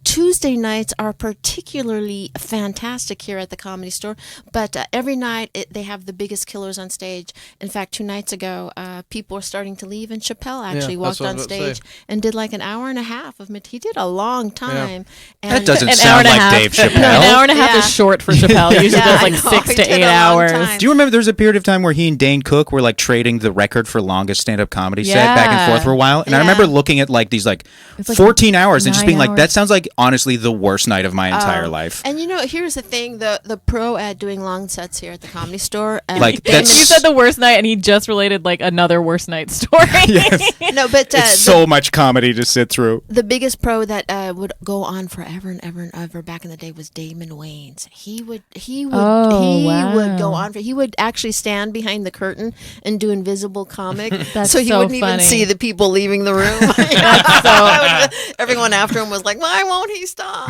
[SPEAKER 1] Tuesday nights are particularly fantastic here at the Comedy Store, but every night they have the biggest killers on stage. In fact, 2 nights ago, people were starting to leave, and Chappelle actually walked on stage and did like an hour and a half of it. He did a long time.
[SPEAKER 5] Yeah.
[SPEAKER 1] And
[SPEAKER 5] that doesn't sound like Dave Chappelle.
[SPEAKER 2] An hour and a half is short for Chappelle. He usually does like 6 to 8 hours.
[SPEAKER 5] Do you remember there was a period of time where he and Dane Cook were like trading the record for longest stand-up comedy set back and forth for a while? And I remember looking at like these like 14 hours and just being like, that sounds like honestly the worst night of my entire life.
[SPEAKER 1] And here's the thing, the pro at doing long sets here at the Comedy Store.
[SPEAKER 5] Like
[SPEAKER 2] you said the worst night, and he just related like another worst night story.
[SPEAKER 5] Yes.
[SPEAKER 1] No, but
[SPEAKER 5] it's so much comedy to sit through.
[SPEAKER 1] The biggest pro that would go on forever and ever and ever back in the day was Damon Wayans. He would go on for. He would actually stand behind the curtain and do invisible comic, so he wouldn't even see the people leaving the room. Everyone after him was like, "Why won't he stop?"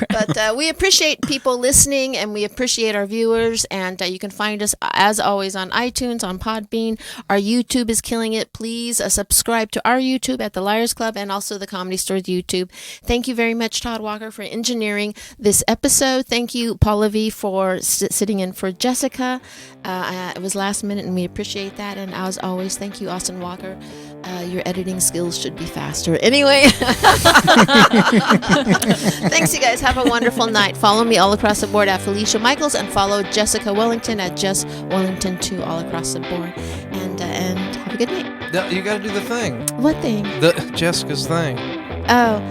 [SPEAKER 1] But we appreciate people listening, and we appreciate our viewers. And you can find us as always on iTunes, on Podbean. Our YouTube is killing it. Please subscribe to our YouTube at the Liars Club and also the Comedy Store's YouTube. Thank you very much, Todd Walker, for engineering this episode. Thank you, Paula V, for sitting in for Jessica. It was last minute, and we appreciate that. And as always, thank you, Austin Walker. Your editing skills should be faster. Anyway, thanks, you guys. Have a wonderful night. Follow me all across the board at Felicia Michaels, and follow Jessica Wellington at Jess Wellington 2 all across the board. And have a good night.
[SPEAKER 4] You got to do the thing.
[SPEAKER 1] What thing?
[SPEAKER 4] The Jessica's thing.
[SPEAKER 1] Oh.